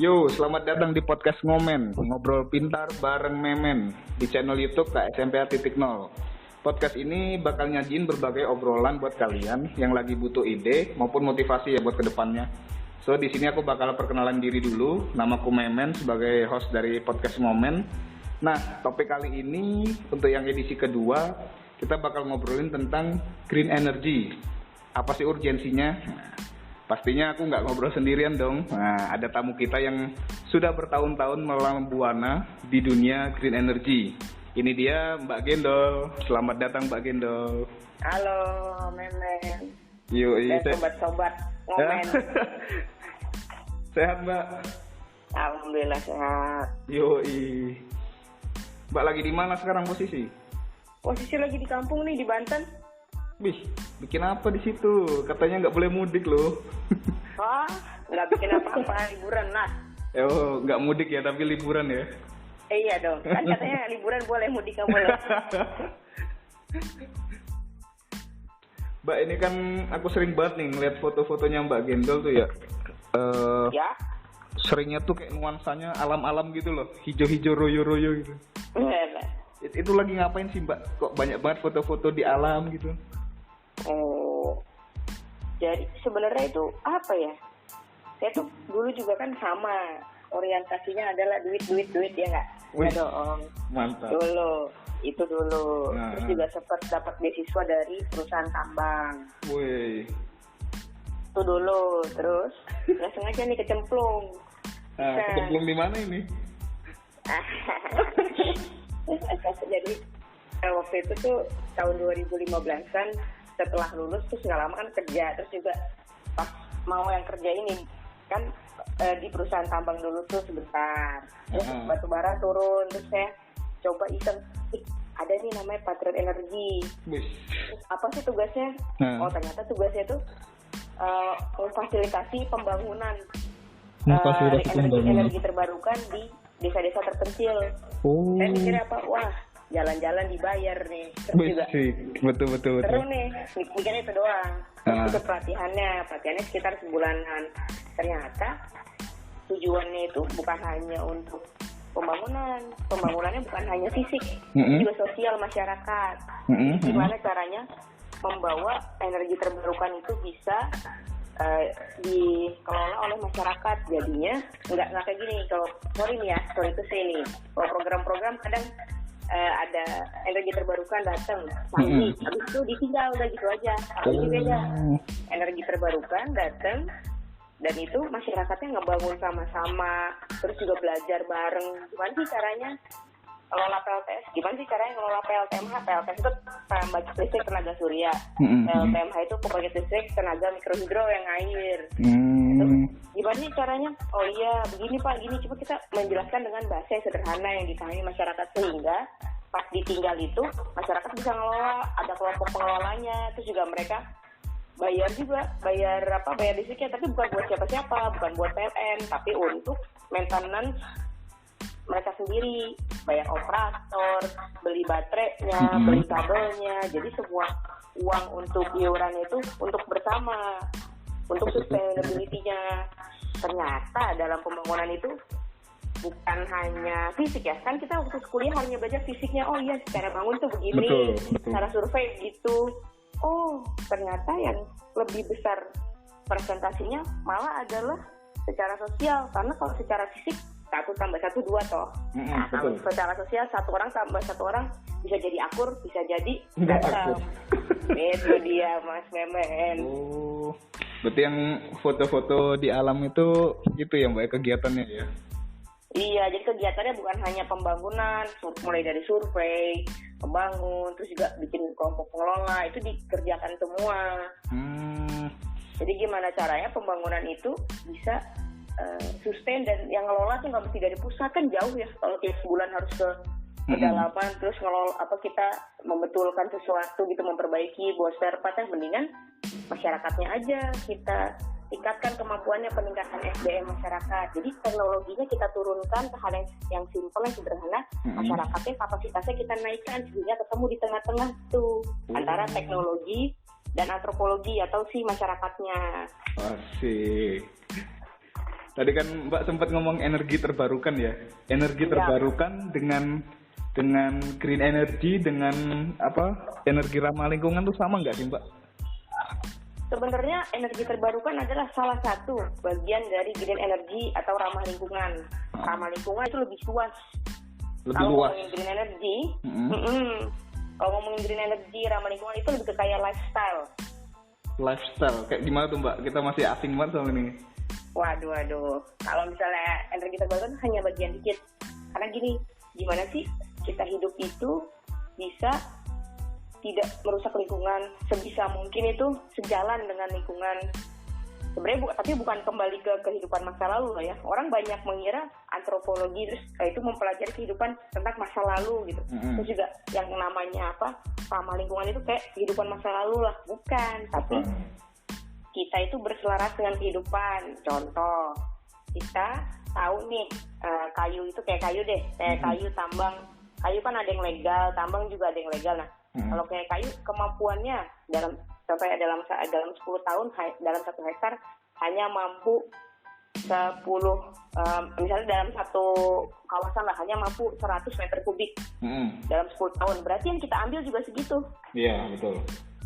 Yo, selamat datang di podcast Ngomen, ngobrol pintar bareng Memen di channel YouTube KSMPA.0. Podcast ini bakal nyajiin berbagai obrolan buat kalian yang lagi butuh ide maupun motivasi ya buat kedepannya. So, di sini aku bakal perkenalan diri dulu. Namaku Memen sebagai host dari podcast Ngomen. Nah, topik kali ini untuk yang edisi kedua, kita bakal ngobrolin tentang green energy. Apa sih urgensinya? Pastinya aku nggak ngobrol sendirian dong. Nah, ada tamu kita yang sudah bertahun-tahun melalang buana di dunia green energy. Ini dia Mbak Gendol. Selamat datang Mbak Gendol. Halo, Memen. Yoi, Dan sobat-sobat Ngomen. Sehat Mbak? Alhamdulillah sehat. Yoi. Mbak lagi di mana sekarang posisi? Posisi lagi di kampung nih, di Banten. Bih, bikin apa di situ? Katanya nggak boleh mudik loh. Wah, nggak bikin apa-apa, liburan lah. Oh, nggak mudik ya, tapi liburan ya? Iya dong, kan katanya liburan boleh, mudik nggak boleh. Mbak, ini kan aku sering banget nih ngeliat foto-fotonya Mbak Gendol tuh ya. Ya? Seringnya tuh kayak nuansanya alam-alam gitu loh, hijau-hijau royo-royo gitu. Itu lagi ngapain sih Mbak? Kok banyak banget foto-foto di alam gitu? Oh, jadi sebenarnya itu apa ya? Saya tuh dulu juga kan sama, orientasinya adalah duit ya nggak? Wih, Ya dong. mantap. Itu dulu. Nah. Terus juga sempat dapat beasiswa dari perusahaan tambang. Wih. Itu dulu, terus nggak sengaja nih kecemplung. Nah, kecemplung di mana ini? Jadi waktu itu tuh tahun 2015-an setelah lulus terus nggak lama kan kerja, terus juga pas mau yang kerja ini kan di perusahaan tambang dulu tuh sebentar, terus batu bara turun, terus saya coba iseng, ada nih namanya Patriot Energy. Terus apa sih tugasnya? Oh ternyata tugasnya tuh memfasilitasi pembangunan energi terbarukan di desa-desa terpencil. Oh. Saya mikirnya apa? Wah, jalan-jalan dibayar nih. Terus juga betul. seru nih, mikirnya itu doang. Terus ikut pelatihannya sekitar sebulanan. Ternyata tujuannya itu bukan hanya untuk pembangunannya bukan hanya fisik, juga sosial masyarakat. Gimana caranya membawa energi terbarukan itu bisa dikelola oleh masyarakat. Jadinya nggak kayak gini. Kalau sorry to say nih, kalau program-program kadang ada energi terbarukan datang pagi, habis itu ditinggal udah gitu aja. Tapi ini beda, energi terbarukan datang dan itu masyarakatnya ngebangun sama-sama, terus juga belajar bareng gimana sih caranya ngelola PLTS, gimana sih caranya ngelola PLTMH. PLTS itu pembangkit listrik tenaga surya, PLTMH itu pembangkit listrik tenaga mikrohidro yang air. Terus gimana sih caranya? Oh iya, begini Pak, gini. Coba kita menjelaskan dengan bahasa yang sederhana yang dipahami masyarakat, sehingga pas ditinggal itu masyarakat bisa ngelola, ada kelompok pengelolanya, terus juga mereka bayar listriknya, tapi bukan buat siapa-siapa, bukan buat PLN, tapi untuk maintenance mereka sendiri, bayar operator, beli baterainya, beli kabelnya. Jadi semua uang untuk iuran itu untuk bersama, untuk sustainability-nya. Ternyata dalam pembangunan itu bukan hanya fisik ya, kan kita waktu kuliah hanya belajar fisiknya. Oh iya, cara bangun tuh begini, betul. Cara survei gitu. Oh, ternyata yang lebih besar presentasinya malah adalah secara sosial, karena kalau secara fisik 1 tambah 1 2 toh. Nah, kalau secara sosial 1 orang tambah 1 orang bisa jadi akur, bisa jadi gatal. Itu dia Mas Memen. Oh, berarti yang foto-foto di alam itu ya Mbak, kegiatannya ya? Iya, jadi kegiatannya bukan hanya pembangunan, mulai dari survei, membangun, terus juga bikin kelompok pengelola, itu dikerjakan semua. Jadi gimana caranya pembangunan itu bisa sustain, dan yang ngelola tuh nggak mesti dari pusat, kan jauh ya, kalau tiap bulan harus ke pedalaman, terus ngelola kita membetulkan sesuatu gitu, memperbaiki buat spare part, yang mendingan masyarakatnya aja kita tingkatkan kemampuannya, peningkatan SDM masyarakat. Jadi teknologinya kita turunkan ke hal yang simpel, yang sederhana, masyarakatnya kapasitasnya kita naikkan sehingga ketemu di tengah-tengah tuh antara teknologi dan antropologi atau si masyarakatnya. Asik. Tadi kan Mbak sempat ngomong energi terbarukan ya. Energi terbarukan dengan green energy, dengan energi ramah lingkungan tuh sama nggak sih Mbak? Sebenarnya energi terbarukan adalah salah satu bagian dari green energy atau ramah lingkungan. Ramah lingkungan itu lebih luas. Kalau ngomongin green energy, kalau ngomongin green energy, ramah lingkungan itu lebih ke kayak lifestyle. Lifestyle, kayak gimana tuh Mbak? Kita masih asing banget sama ini. Waduh. Kalau misalnya energi terbarukan hanya bagian dikit. Karena gini, gimana sih kita hidup itu bisa tidak merusak lingkungan, sebisa mungkin itu sejalan dengan lingkungan. Sebenarnya tapi bukan kembali ke kehidupan masa lalu lah ya. Orang banyak mengira antropologi terus itu mempelajari kehidupan tentang masa lalu gitu. Terus juga yang namanya ramah lingkungan itu kayak kehidupan masa lalu lah, bukan. Tapi kita itu berselaras dengan kehidupan. Contoh, kita tahu nih kayu itu kayak kayu deh, kayak kayu tambang. Kayu kan ada yang legal, tambang juga ada yang legal. Nah, kalau kayak kayu kemampuannya dalam 10 tahun dalam 1 hektar hanya mampu 10 misalnya dalam satu kawasan lah hanya mampu 100 meter kubik dalam 10 tahun. Berarti yang kita ambil juga segitu. Iya, betul.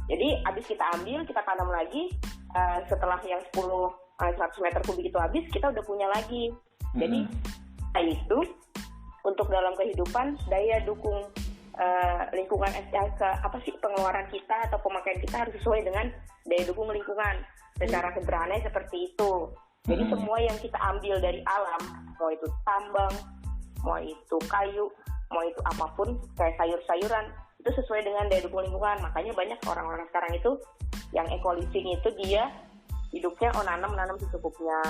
Jadi habis kita ambil, kita tanam lagi, setelah yang 100 meter kubik itu habis, kita udah punya lagi. Jadi itu untuk dalam kehidupan daya dukung lingkungan pengeluaran kita atau pemakaian kita harus sesuai dengan daya dukung lingkungan. Secara sederhana seperti itu. Jadi semua yang kita ambil dari alam, mau itu tambang, mau itu kayu, mau itu apapun kayak sayur-sayuran, itu sesuai dengan daya dukung lingkungan. Makanya banyak orang-orang sekarang itu yang eco living itu dia hidupnya nanam secukupnya.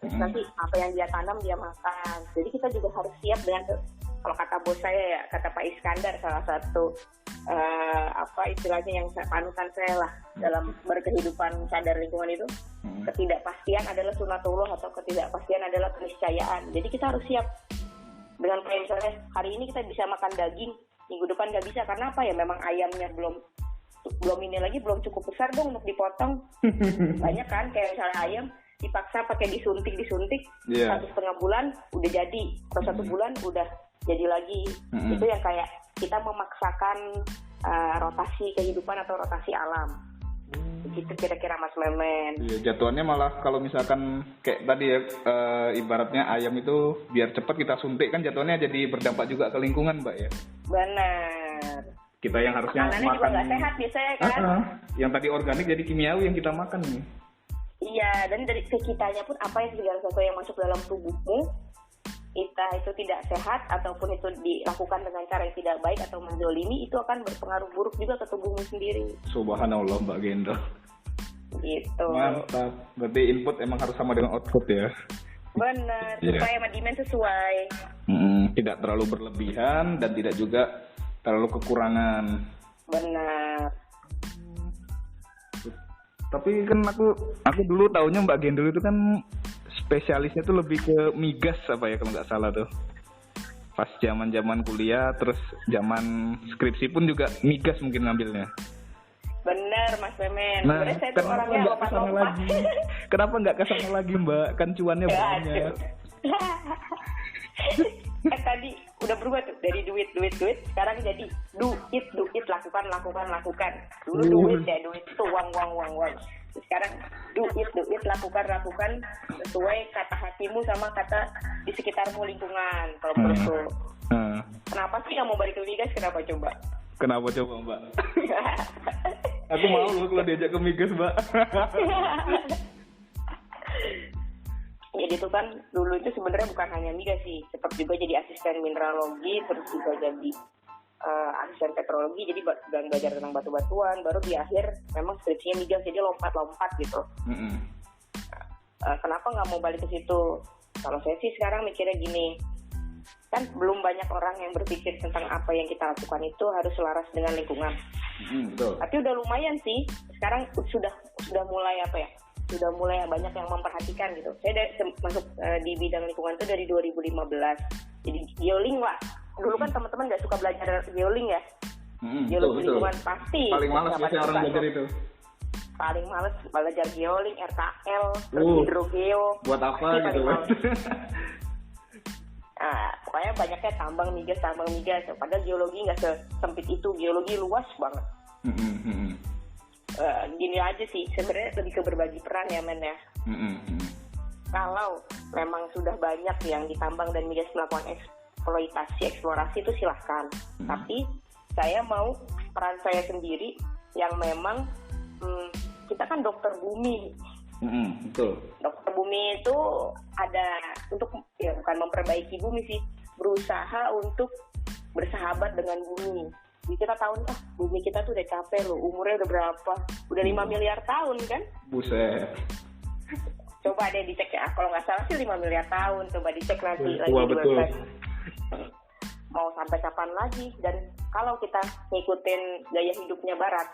Terus nanti apa yang dia tanam dia makan. Jadi kita juga harus siap dengan, kalau kata bos saya ya, kata Pak Iskandar, salah satu istilahnya yang panutan saya lah dalam berkehidupan sadar lingkungan itu, ketidakpastian adalah sunatullah atau ketidakpastian adalah keniscayaan. Jadi kita harus siap dengan kayak misalnya hari ini kita bisa makan daging, minggu depan nggak bisa karena apa ya, memang ayamnya belum cukup besar dong untuk dipotong. Banyak kan kayak misalnya ayam dipaksa pakai disuntik 1,5 bulan udah jadi, atau 1 bulan udah jadi lagi. Itu yang kayak kita memaksakan rotasi kehidupan atau rotasi alam. Begitu kira-kira Mas Memen. Iya, jatuhannya malah kalau misalkan kayak tadi ya, ibaratnya ayam itu biar cepat kita suntik kan jatuhannya jadi berdampak juga ke lingkungan Mbak ya. Benar. Kita yang harusnya makanannya makan juga nggak sehat biasanya kan. Yang tadi organik jadi kimiawi yang kita makan nih. Iya, dan dari sekitanya pun apa yang segala sesuatu yang masuk dalam tubuhmu kita itu tidak sehat ataupun itu dilakukan dengan cara yang tidak baik atau menzolimi, itu akan berpengaruh buruk juga ke tubuhmu sendiri. Subhanallah Mbak Gendo. Gitu. Mantap. Berarti input emang harus sama dengan output ya. Benar, supaya sama demand sesuai. Tidak terlalu berlebihan dan tidak juga terlalu kekurangan. Benar. Tapi kan aku dulu taunya Mbak Gendul itu kan spesialisnya tuh lebih ke migas apa ya kalau nggak salah tuh. Pas zaman kuliah terus zaman skripsi pun juga migas mungkin ngambilnya. Bener Mas Memen. Nah, sebenarnya saya tuh orangnya lompat-lompat. Kenapa nggak kesana lagi Mbak? Kan cuannya banyak. Tadi udah berubah tuh dari duit sekarang jadi duit lakukan. Dulu duit itu uang. Sekarang duit lakukan sesuai kata hatimu sama kata di sekitarmu lingkungan. Kalau menurutku. Kenapa sih nggak mau balik ke migas? Kenapa coba Mbak? Aku mau loh kalau diajak ke migas Mbak. Jadi itu kan dulu itu sebenarnya bukan hanya migas sih, sempat juga jadi asisten mineralogi, terus juga jadi asisten petrologi, jadi dan belajar tentang batu-batuan, baru di akhir memang skripsinya migas, jadi lompat gitu. Kenapa nggak mau balik ke situ? Kalau saya sih sekarang mikirnya gini, kan belum banyak orang yang berpikir tentang apa yang kita lakukan itu harus selaras dengan lingkungan. Betul. Tapi udah lumayan sih, sekarang sudah mulai sudah mulai banyak yang memperhatikan gitu. Saya masuk di bidang lingkungan itu dari 2015. Jadi geoling lah. Dulu kan teman-teman nggak suka belajar geoling ya. Geoling lingkungan pasti. Paling malas biasanya orang belajar itu. paling males belajar geoling, RKL, terus hidrogeo. Buat apa gitu kan? Nah, pokoknya banyaknya tambang migas. Padahal geologi nggak sesempit itu, geologi luas banget. Gini aja sih, sebenarnya lebih ke berbagi peran ya men ya. Kalau memang sudah banyak yang ditambang dan migas melakukan eksplorasi itu silahkan. Tapi saya mau peran saya sendiri yang memang kita kan dokter bumi. Betul. Dokter bumi itu ada untuk ya bukan memperbaiki bumi sih, berusaha untuk bersahabat dengan bumi. Jadi kita tahu nih, bumi kita tuh udah capek loh, umurnya udah berapa? Udah 5 miliar tahun kan? Buset. Coba deh dicek ya, kalau nggak salah sih 5 miliar tahun, coba dicek nanti lagi di betul. Website. Mau sampai kapan lagi? Dan kalau kita ngikutin gaya hidupnya Barat,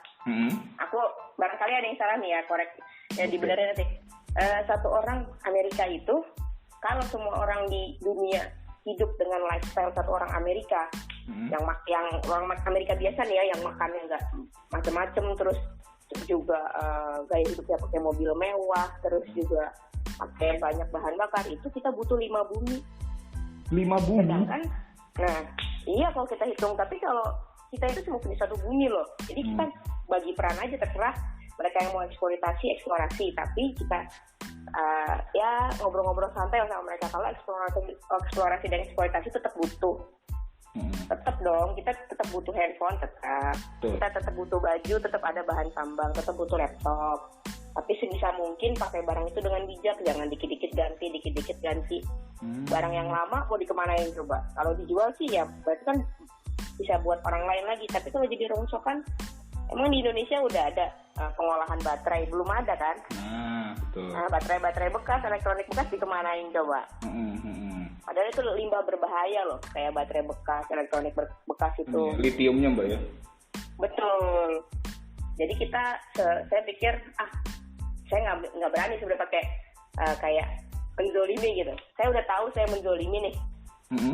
aku barangkali ada yang salah nih ya, korek. Ya dibenerin nanti. Satu orang Amerika itu, kalau semua orang di dunia hidup dengan lifestyle satu orang Amerika, yang orang Amerika biasa nih ya, yang makannya nggak macem-macem, terus juga gaya hidupnya pakai mobil mewah, terus juga pakai banyak bahan bakar, itu kita butuh 5 bumi. 5 bumi? Sedangkan, nah iya kalau kita hitung, tapi kalau kita itu cuma punya 1 bumi loh, jadi kita bagi peran aja, terserah mereka yang mau eksplorasi, tapi kita ya ngobrol-ngobrol santai sama mereka. Kalau eksplorasi dan eksploitasi tetap butuh. Tetap dong, kita tetap butuh handphone, kita tetap butuh baju, tetap ada bahan tambang, tetap butuh laptop. Tapi sebisa mungkin pakai barang itu dengan bijak, jangan dikit-dikit ganti. Barang yang lama mau dikemanain coba? Kalau dijual sih ya berarti kan bisa buat orang lain lagi. Tapi kalau jadi rongsokan, emang di Indonesia udah ada pengolahan baterai, belum ada kan? Betul. Nah, baterai bekas, elektronik bekas dikemanain coba? Padahal itu limbah berbahaya loh, kayak baterai bekas, elektronik bekas itu. Litiumnya Mbak ya? Betul. Jadi saya pikir, saya nggak berani sebenarnya pakai kayak menzolimi gitu. Saya udah tahu saya menzolimi nih,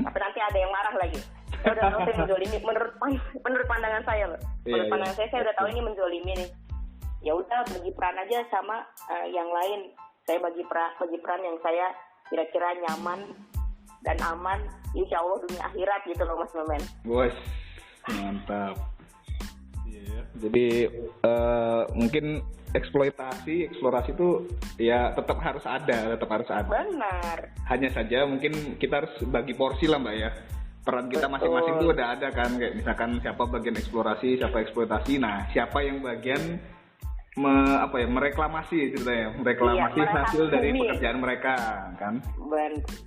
tapi nanti ada yang marah lagi. Saya udah tahu saya menzolimi, menurut pandangan saya loh. Menurut pandangan saya udah tahu ini menzolimi nih. Ya udah bagi peran aja sama yang lain. Saya bagi peran yang saya kira-kira nyaman dan aman, insya Allah dunia akhirat gitu loh Mas Memen. Wes, mantap. Jadi mungkin eksplorasi itu ya tetap harus ada. Benar. Hanya saja mungkin kita harus bagi porsi lah Mbak ya. Peran kita masing-masing tuh udah ada kan, kayak misalkan siapa bagian eksplorasi, siapa eksploitasi. Nah, siapa yang bagian mereklamasi ceritanya, hasil dari pekerjaan mereka kan.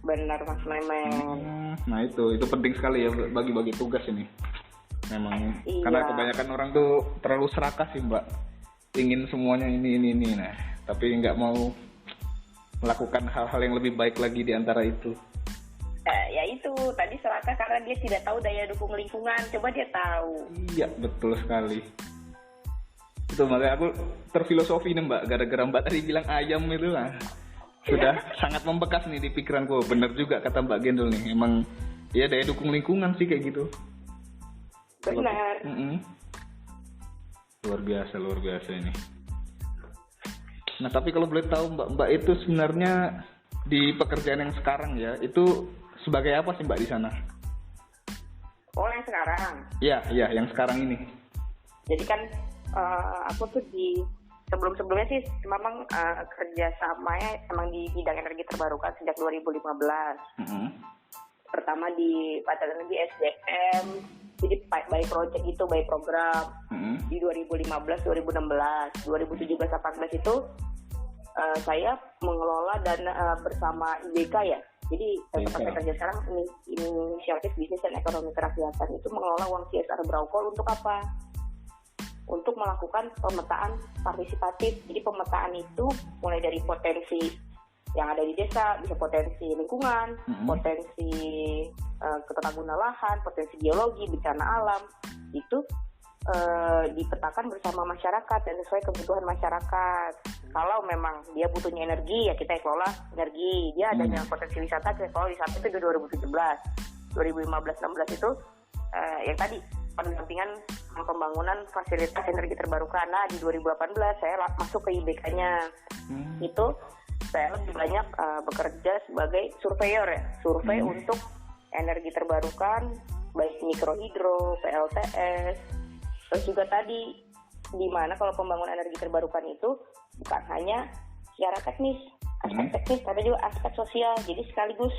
Benar Mas Memen. Nah itu penting sekali ya, bagi-bagi tugas ini memang. Karena kebanyakan orang tuh terlalu serakah sih Mbak, ingin semuanya ini. Nah tapi nggak mau melakukan hal-hal yang lebih baik lagi di antara itu. Ya itu tadi serakah karena dia tidak tahu daya dukung lingkungan. Coba dia tahu. Iya betul sekali. Itu makanya aku terfilosofi nih Mbak, gara-gara Mbak tadi bilang ayam itu lah. Sudah sangat membekas nih di pikiranku. Bener juga kata Mbak Gendul nih, emang ya daya dukung lingkungan sih kayak gitu. Benar. Luar biasa ini. Nah tapi kalau boleh tahu Mbak itu sebenarnya di pekerjaan yang sekarang ya, itu sebagai apa sih Mbak di sana? Oh yang sekarang? Iya yang sekarang ini. Jadi kan aku tuh di sebelumnya sih memang kerja samanya emang di bidang energi terbarukan sejak 2015. Pertama di Badan Energi SDM, jadi by project itu, by program. Di 2015, 2016, 2017, 2018 itu saya mengelola dana bersama IBK ya. Jadi tempat saya kerja sekarang Inisiatif Bisnis dan Ekonomi Kerakyatan itu mengelola uang CSR Braukol untuk apa? Untuk melakukan pemetaan partisipatif. Jadi pemetaan itu mulai dari potensi yang ada di desa, bisa potensi lingkungan, potensi ketatagunaan lahan, potensi geologi, bencana alam, itu dipetakan bersama masyarakat dan sesuai kebutuhan masyarakat. Kalau memang dia butuhnya energi, ya kita kelola energi. Dia adanya potensi wisata, kita kelola wisata itu di 2017. 2015-16 itu yang tadi pendampingan pembangunan fasilitas energi terbarukan. Nah, di 2018 saya masuk ke IBK-nya. Itu saya lebih banyak bekerja sebagai surveyor ya, survei untuk energi terbarukan, baik mikrohidro, PLTS, terus juga tadi di mana kalau pembangunan energi terbarukan itu bukan hanya secara teknis, aspek teknis, tapi juga aspek sosial. Jadi sekaligus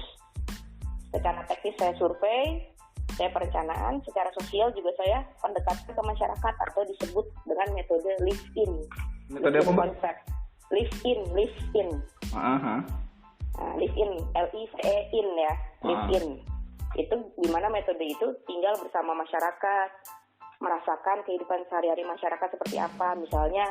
secara teknis saya survei, saya perencanaan, secara sosial juga saya pendekatan ke masyarakat atau disebut dengan metode live-in. Metode apa, Mbak? Konsep live-in. Live-in, L-I-V-E-in ya, live-in. Itu dimana metode itu tinggal bersama masyarakat, merasakan kehidupan sehari-hari masyarakat seperti apa. Misalnya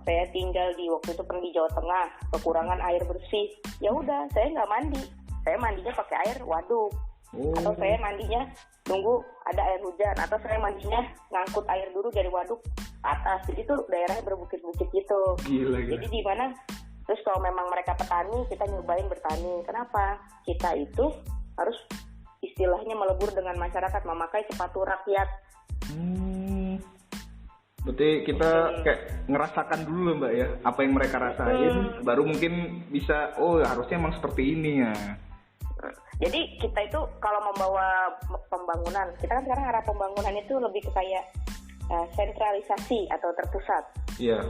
saya tinggal di waktu itu di Jawa Tengah, kekurangan air bersih. Ya udah, saya nggak mandi. Saya mandinya pakai air waduk. Atau saya mandinya nunggu ada air hujan, atau saya mandinya ngangkut air dulu dari waduk atas. Jadi itu daerahnya berbukit-bukit gitu. Gila. Jadi di mana terus kalau memang mereka petani, kita nyobain bertani. Kenapa? Kita itu harus istilahnya melebur dengan masyarakat, memakai sepatu rakyat. Berarti kita kayak ngerasakan dulu Mbak ya, apa yang mereka rasain, baru mungkin bisa, oh harusnya emang seperti ini ya. Jadi kita itu kalau membawa pembangunan, kita kan sekarang arah pembangunan itu lebih ke kayak sentralisasi atau terpusat. Iya.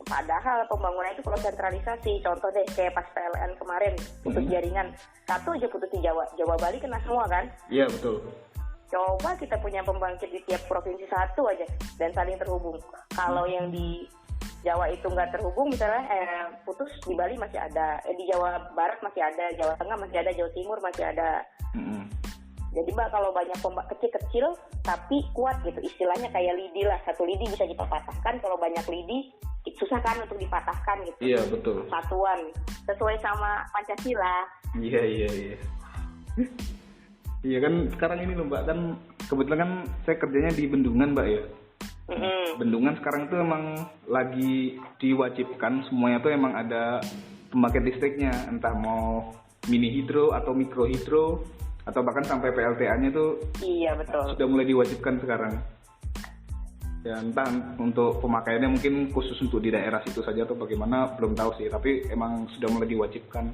Padahal pembangunan itu kalau sentralisasi, contoh deh kayak pas PLN kemarin, putus jaringan, satu aja putus di Jawa Bali kena semua kan? Iya betul. Coba kita punya pembangkit di tiap provinsi satu aja dan saling terhubung. Kalau yang di Jawa itu nggak terhubung, misalnya putus di Bali masih ada, di Jawa Barat masih ada, Jawa Tengah masih ada, Jawa Timur masih ada. Jadi Mbak kalau banyak kecil-kecil tapi kuat gitu, istilahnya kayak lidi lah, satu lidi bisa kita patahkan, kalau banyak lidi susah kan untuk dipatahkan gitu. Iya betul. Satuan sesuai sama Pancasila. Iya. Iya kan sekarang ini loh Mbak, kan kebetulan kan saya kerjanya di Bendungan Mbak ya. Bendungan sekarang itu emang lagi diwajibkan semuanya tuh emang ada pembangkit listriknya, entah mau mini hidro atau mikro hidro atau bahkan sampai PLTA-nya tuh. Iya betul. Sudah mulai diwajibkan sekarang. Ya entah untuk pemakaiannya mungkin khusus untuk di daerah situ saja atau bagaimana belum tahu sih, tapi emang sudah mulai diwajibkan.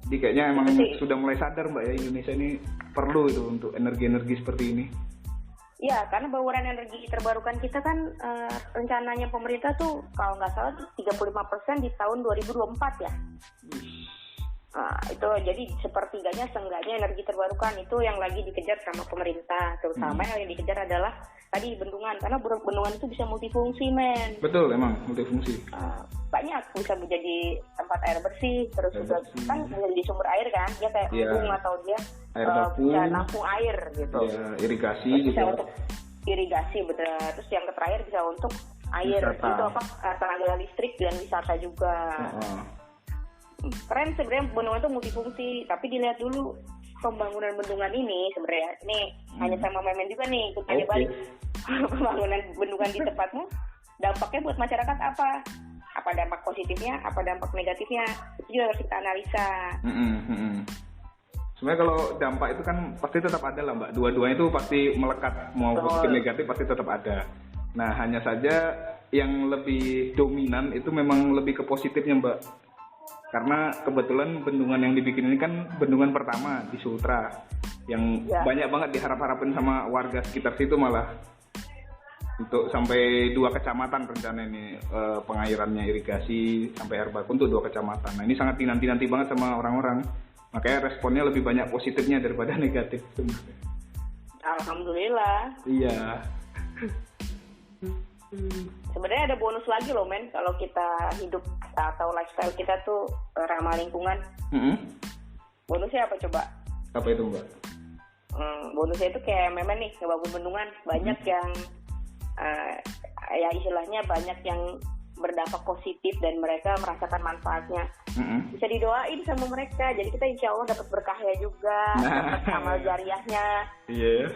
Jadi kayaknya emang sudah mulai sadar Mbak ya, Indonesia ini perlu itu untuk energi-energi seperti ini. Ya, karena bauran energi terbarukan kita kan rencananya pemerintah tuh kalau nggak salah 35% di tahun 2024 ya. Nah, itu jadi sepertiganya seenggaknya energi terbarukan itu yang lagi dikejar sama pemerintah. Terutama yang dikejar adalah tadi bendungan, karena bendungan itu bisa multifungsi men. Betul, emang multifungsi. Banyak bisa menjadi tempat air bersih, terus juga kan menjadi sumber air kan, dia kayak embung atau dia bisa nampung air gitu. Ya, irigasi terus gitu. Bisa untuk irigasi betul. Terus yang terakhir bisa untuk air, wisata. Itu apa tenaga listrik dan wisata juga. Keren sebenarnya bendungan itu multifungsi, tapi dilihat dulu pembangunan bendungan ini sebenarnya ini hanya sama Memen juga nih ikut tanya balik pembangunan bendungan di tempatmu dampaknya buat masyarakat apa dampak positifnya, apa dampak negatifnya, itu juga harus kita analisa. Sebenarnya kalau dampak itu kan pasti tetap ada lah Mbak, dua-duanya itu pasti melekat, mau positif negatif pasti tetap ada. Nah hanya saja yang lebih dominan itu memang lebih ke positifnya Mbak. Karena kebetulan bendungan yang dibikin ini kan bendungan pertama di Sultra yang banyak banget diharap-harapin sama warga sekitar situ malah untuk sampai 2 kecamatan rencana ini pengairannya irigasi sampai air baku untuk 2 kecamatan. Nah ini sangat dinanti-nanti banget sama orang-orang, makanya responnya lebih banyak positifnya daripada negatif. Alhamdulillah. Iya. Sebenarnya ada bonus lagi loh men, kalau kita hidup atau lifestyle kita tuh ramah lingkungan. Bonusnya apa coba? Apa itu Mbak? Bonusnya itu kayak Memen nih ngebangun bendungan, banyak yang ya istilahnya banyak yang berdampak positif dan mereka merasakan manfaatnya. Bisa didoain sama mereka, jadi kita insya Allah dapat berkahnya juga, dapat amal jariahnya. Iya.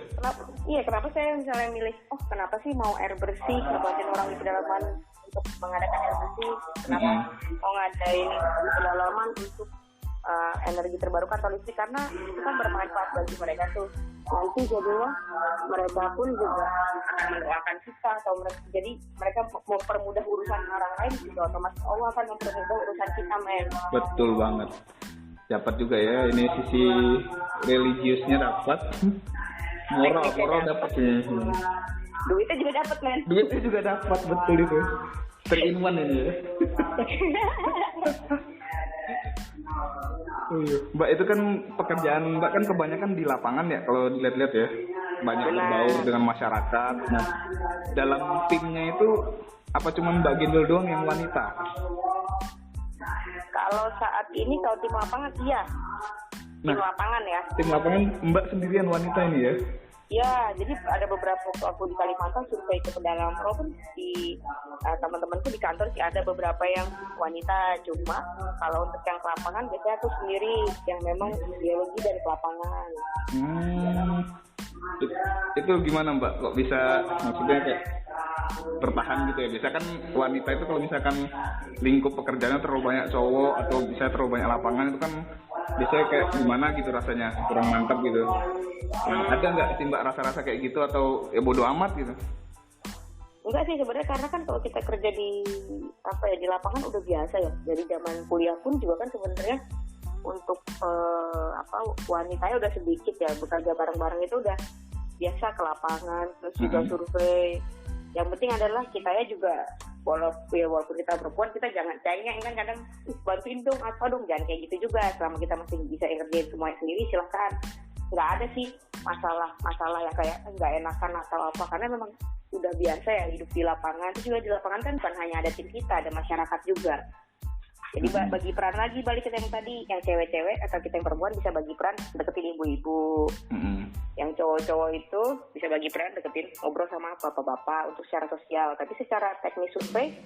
Kenapa saya misalnya milih, kenapa sih mau air bersih, ngebantuin orang di pedalaman untuk mengadakan air bersih, kenapa mau ngadain di pedalaman untuk energi terbarukan atau listrik, karena itu kan bermanfaat bagi mereka tuh. Nanti jadinya mereka pun juga akan mendoakan kita, atau jadi mereka mempermudah urusan orang lain juga, otomatis Allah akan mempermudah urusan kita, men. Betul banget. Dapat juga ya, ini sisi religiusnya dapat, moral dapat ya. Duitnya juga dapat, men. Duitnya juga dapat, betul itu. Terinuan ini ya. Mbak, itu kan pekerjaan Mbak kan kebanyakan di lapangan ya, kalau dilihat-lihat ya. Banyak berbaur dengan masyarakat. Nah, dalam timnya itu apa cuma Mbak Gendol doang yang wanita? Kalau saat ini kalau tim lapangan iya. Tim lapangan ya. Tim lapangan Mbak sendirian wanita ini ya? Ya, jadi ada beberapa waktu di Kalimantan survei ke dalam pro pun di teman-temanku di kantor sih ada beberapa yang wanita, cuma kalau untuk yang ke lapangan biasanya aku sendiri yang memang biologi dari lapangan. Itu gimana Mbak? Kok bisa maksudnya kayak bertahan gitu ya? Biasa kan wanita itu kalau misalkan lingkup pekerjaannya terlalu banyak cowok atau bisa terlalu banyak lapangan itu kan biasanya kayak gimana gitu rasanya, kurang mantap gitu. Ada nggak sih Mbak rasa-rasa kayak gitu atau ya bodo amat gitu? Enggak sih sebenarnya, karena kan kalau kita kerja di di lapangan udah biasa ya. Dari zaman kuliah pun juga kan sebenarnya untuk wanitanya udah sedikit ya, bekerja bareng-bareng itu udah biasa ke lapangan, terus juga survei. Yang penting adalah kitanya juga walaupun kita perempuan, kita jangan cengeng kan kadang bantuin dong apa dong, jangan kayak gitu juga. Selama kita masih bisa ngerjain semuanya sendiri silahkan. Nggak ada sih masalah yang kayak nggak enakan atau apa, karena memang udah biasa ya hidup di lapangan. Terus juga di lapangan kan bukan hanya ada tim kita, ada masyarakat juga. Jadi bagi peran lagi, balik ke yang tadi, yang cewek-cewek atau kita yang perempuan bisa bagi peran deketin ibu-ibu. Yang cowok-cowok itu bisa bagi peran deketin ngobrol sama bapak-bapak untuk secara sosial. Tapi secara teknis survei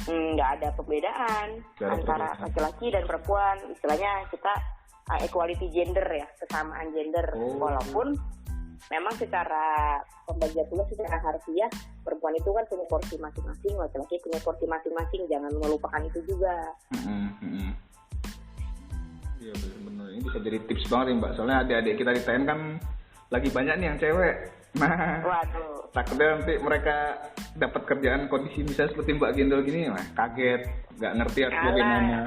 nggak ada perbedaan antara laki-laki dan perempuan. Istilahnya kita equality gender ya, kesamaan gender. Walaupun memang secara pembagian tugas secara harfiah perempuan itu kan punya porsi masing-masing, laki-laki punya porsi masing-masing, jangan melupakan itu juga. Iya benar-benar, ini bisa jadi tips banget ya Mbak, soalnya adik-adik kita di TN kan lagi banyak nih yang cewek. Nah, waduh, takutnya nanti mereka dapat kerjaan kondisi misalnya seperti Mbak Gendol gini, kaget, nggak ngerti harus bagaimana.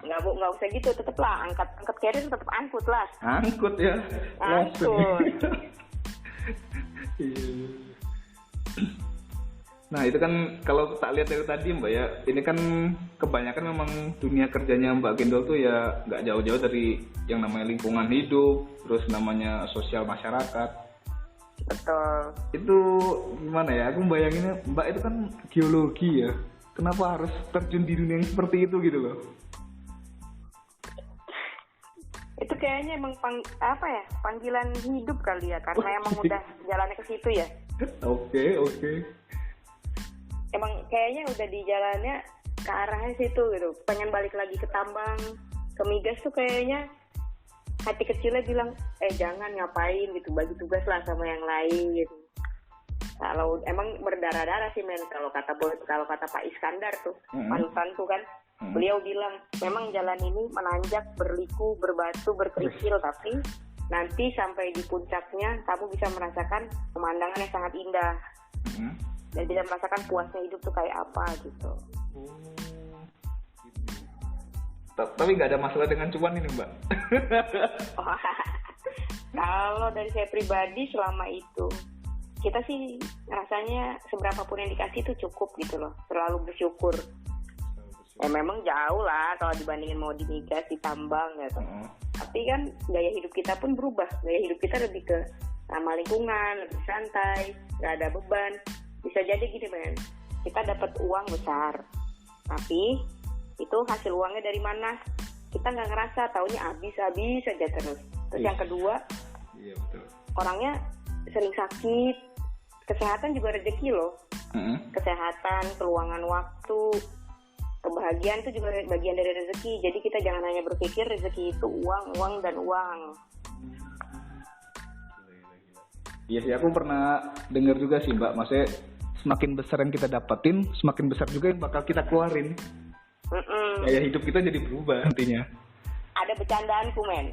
Nggak usah gitu, tetaplah angkat carrier, tetap angkut lah. Angkut ya. Angkut. Nah itu kan kalau tak lihat dari tadi Mbak ya, ini kan kebanyakan memang dunia kerjanya Mbak Gendol tuh ya nggak jauh-jauh dari yang namanya lingkungan hidup, terus namanya sosial masyarakat. Betul. Itu gimana ya? Aku bayanginnya Mbak itu kan geologi ya. Kenapa harus terjun di dunia yang seperti itu gitu loh? Itu kayaknya emang panggilan hidup kali ya, karena emang udah jalannya ke situ ya. Oke. Emang kayaknya udah di jalannya ke arahnya situ gitu. Pengen balik lagi ke tambang, ke migas tuh kayaknya hati kecilnya bilang, jangan ngapain gitu, bagi tugas lah sama yang lain gitu. Kalau emang berdarah-darah sih men, kalau kata Pak Iskandar tuh, panutan tuh kan. Beliau bilang, memang jalan ini menanjak, berliku, berbatu, berkerikil, tapi nanti sampai di puncaknya kamu bisa merasakan pemandangan yang sangat indah. Dan bisa merasakan puasnya hidup tuh kayak apa gitu. Tapi nggak ada masalah dengan cuan ini Mbak? Kalau dari saya pribadi selama itu, kita sih rasanya seberapa pun yang dikasih itu cukup gitu loh. Selalu bersyukur. Ya memang jauh lah kalau dibandingin mau di migas, di tambang gitu. Tapi kan gaya hidup kita pun berubah. Gaya hidup kita lebih ke ramah lingkungan, lebih santai, gak ada beban. Bisa jadi gini men, kita dapat uang besar, tapi itu hasil uangnya dari mana? Kita nggak ngerasa, taunya habis aja terus. Terus yang kedua, orangnya sering sakit. Kesehatan juga rezeki loh. Kesehatan, keluangan waktu, kebahagiaan itu juga bagian dari rezeki. Jadi kita jangan hanya berpikir rezeki itu uang dan uang. Iya sih, aku pernah dengar juga sih Mbak, maksudnya semakin besar yang kita dapetin, semakin besar juga yang bakal kita keluarin. Gaya hidup kita jadi berubah nantinya. ada bercandaanku, men.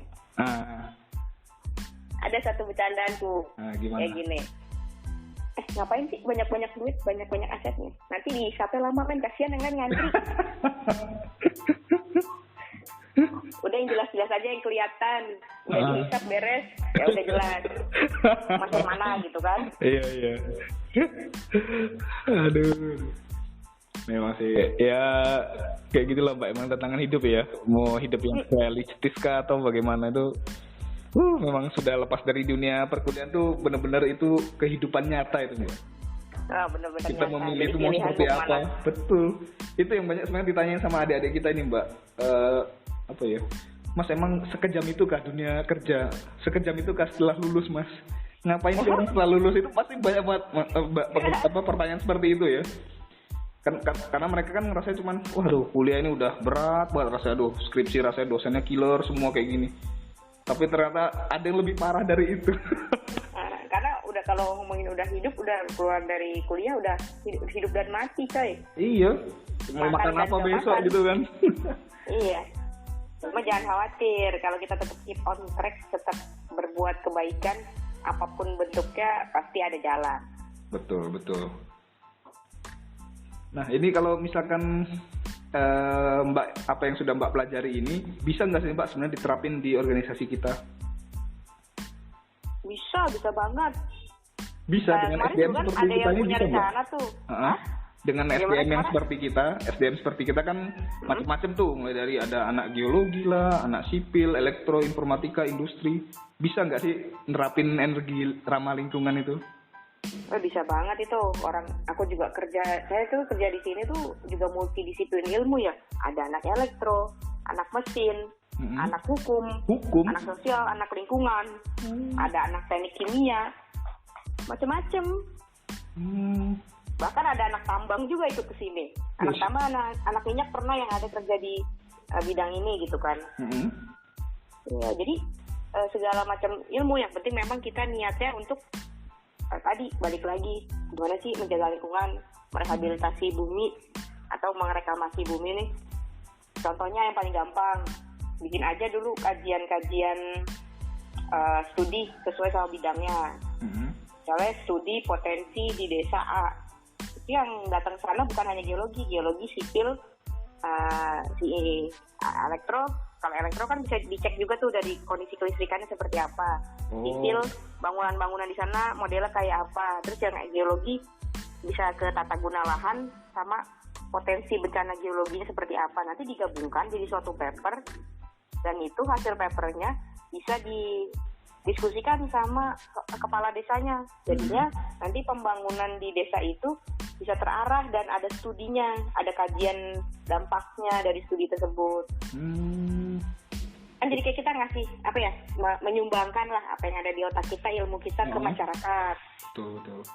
Ada satu bercandaanku. Gimana? Kayak gini. Ngapain sih banyak-banyak duit, banyak-banyak asetnya? Nanti dihisapnya lama, men. Kasihan yang lain ngantri. Udah yang jelas-jelas aja yang kelihatan. Udah dihisap beres, ya udah jelas. Masuk mana gitu kan? Iya. Aduh. Memang sih, ya kayak gitulah Mbak, emang tantangan hidup ya. Mau hidup yang realistis kah atau bagaimana itu, memang sudah lepas dari dunia perkuliahan tuh, benar-benar itu kehidupan nyata itu Mbak. Benar-benar kita nyata. memilih itu mau seperti apa. Betul. Itu yang banyak sebenarnya ditanyain sama adik-adik kita ini Mbak. Apa ya? Mas, emang sekejam itu kah dunia kerja? Sekejam itu kah setelah lulus Mas? Ngapain sih orang setelah lulus? Itu pasti banyak banget pertanyaan seperti itu ya. Karena mereka kan ngerasa cuman, waduh kuliah ini udah berat banget rasanya, aduh skripsi rasanya dosennya killer semua kayak gini. Tapi ternyata ada yang lebih parah dari itu. Karena udah kalau ngomongin udah hidup, udah keluar dari kuliah udah hidup dan mati coy. Iya. Mau makan apa besok gitu kan. Iya. Cuma jangan khawatir, kalau kita tetap keep on track, tetap berbuat kebaikan, apapun bentuknya pasti ada jalan. Betul. Nah ini kalau misalkan Mbak, apa yang sudah Mbak pelajari ini, bisa nggak sih Mbak sebenarnya diterapin di organisasi kita? Bisa banget. Bisa, dengan SDM seperti ada kita yang ini punya bisa rencana Mbak? Tuh. Dengan SDM yang seperti kita, SDM seperti kita kan macam-macam tuh, mulai dari ada anak geologi lah, anak sipil, elektro, informatika, industri. Bisa nggak sih nerapin energi ramah lingkungan itu? Bisa banget itu. Aku juga saya tuh kerja di sini tuh juga multidisiplin ilmu ya. Ada anak elektro, anak mesin, anak hukum, anak sosial, anak lingkungan, ada anak teknik kimia, macam-macam. Bahkan ada anak tambang juga ikut ke sini. Anak tambang, anak minyak pernah yang ada kerja di bidang ini gitu kan. Ya, jadi segala macam ilmu, yang penting memang kita niatnya untuk tadi balik lagi gimana sih menjaga lingkungan, merehabilitasi bumi atau mereklamasi bumi nih. Contohnya yang paling gampang, bikin aja dulu kajian-kajian studi sesuai sama bidangnya. Misalnya studi potensi di desa A. Itu yang datang ke sana bukan hanya geologi, sipil, elektro. Kalau elektro kan bisa dicek juga tuh dari kondisi kelistrikannya seperti apa. Sipil, bangunan-bangunan di sana modelnya kayak apa. Terus yang geologi bisa ke tata guna lahan sama potensi bencana geologinya seperti apa. Nanti digabungkan jadi suatu paper, dan itu hasil papernya bisa didiskusikan sama kepala desanya. Jadinya nanti pembangunan di desa itu bisa terarah dan ada studinya, ada kajian dampaknya dari studi tersebut. Kan jadi kayak kita ngasih menyumbangkan lah apa yang ada di otak kita, ilmu kita ke masyarakat. Betul.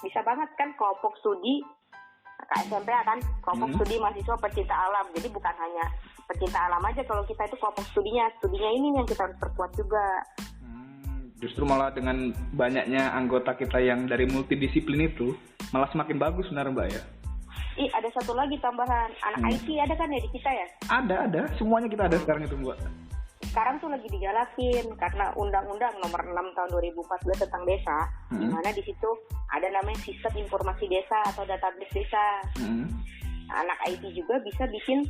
Bisa banget kan kelompok studi SMP kan, kelompok studi mahasiswa pecinta alam. Jadi bukan hanya pecinta alam aja kalau kita itu kelompok studinya ini yang kita harus perkuat juga. Justru malah dengan banyaknya anggota kita yang dari multidisiplin itu malah semakin bagus sebenarnya Mbak ya. Ada satu lagi tambahan, anak IT ada kan ya di kita ya? Ada, semuanya kita ada sekarang itu Mbak. Sekarang tuh lagi digalakin karena Undang-Undang Nomor 6 Tahun 2014 tentang desa, di mana di situ ada namanya Sistem Informasi Desa atau Database Desa. Anak IT juga bisa bikin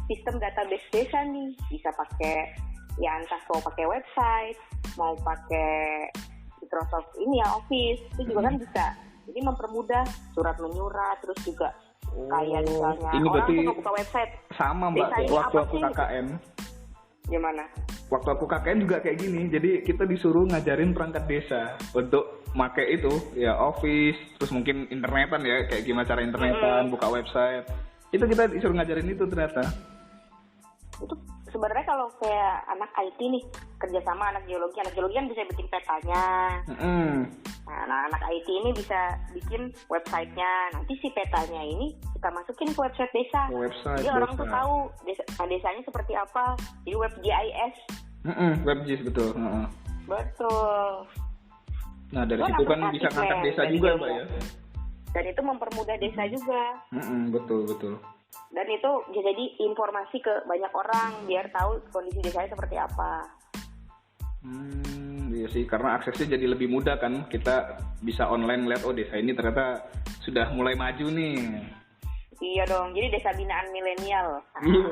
sistem database desa nih, bisa pakai ya entah mau pakai website, mau pakai Microsoft ini ya Office, itu juga kan bisa. Jadi mempermudah surat menyurat, terus juga kayak misalnya ini orang berarti tuh buka website. Sama Mbak, waktu aku KKN. Gimana? Waktu aku KKN juga kayak gini, jadi kita disuruh ngajarin perangkat desa untuk make itu ya Office, terus mungkin internetan ya, kayak gimana cara internetan, buka website. Itu kita disuruh ngajarin itu ternyata. Itu sebenarnya kalau kayak anak IT nih kerja sama anak geologi kan bisa bikin petanya. Nah, anak IT ini bisa bikin websitenya. Nanti si petanya ini kita masukin ke website desa. Jadi orang tuh tahu desanya seperti apa. Jadi web GIS. WebGIS betul. Betul. Nah dari situ kan bisa ngangkat desa juga Mbak ya. Dan itu mempermudah desa juga. Betul. Dan itu jadi informasi ke banyak orang biar tahu kondisi desanya seperti apa. Iya sih, karena aksesnya jadi lebih mudah kan. Kita bisa online lihat, oh desa ini ternyata sudah mulai maju nih. Iya dong, jadi desa binaan milenial. Iya.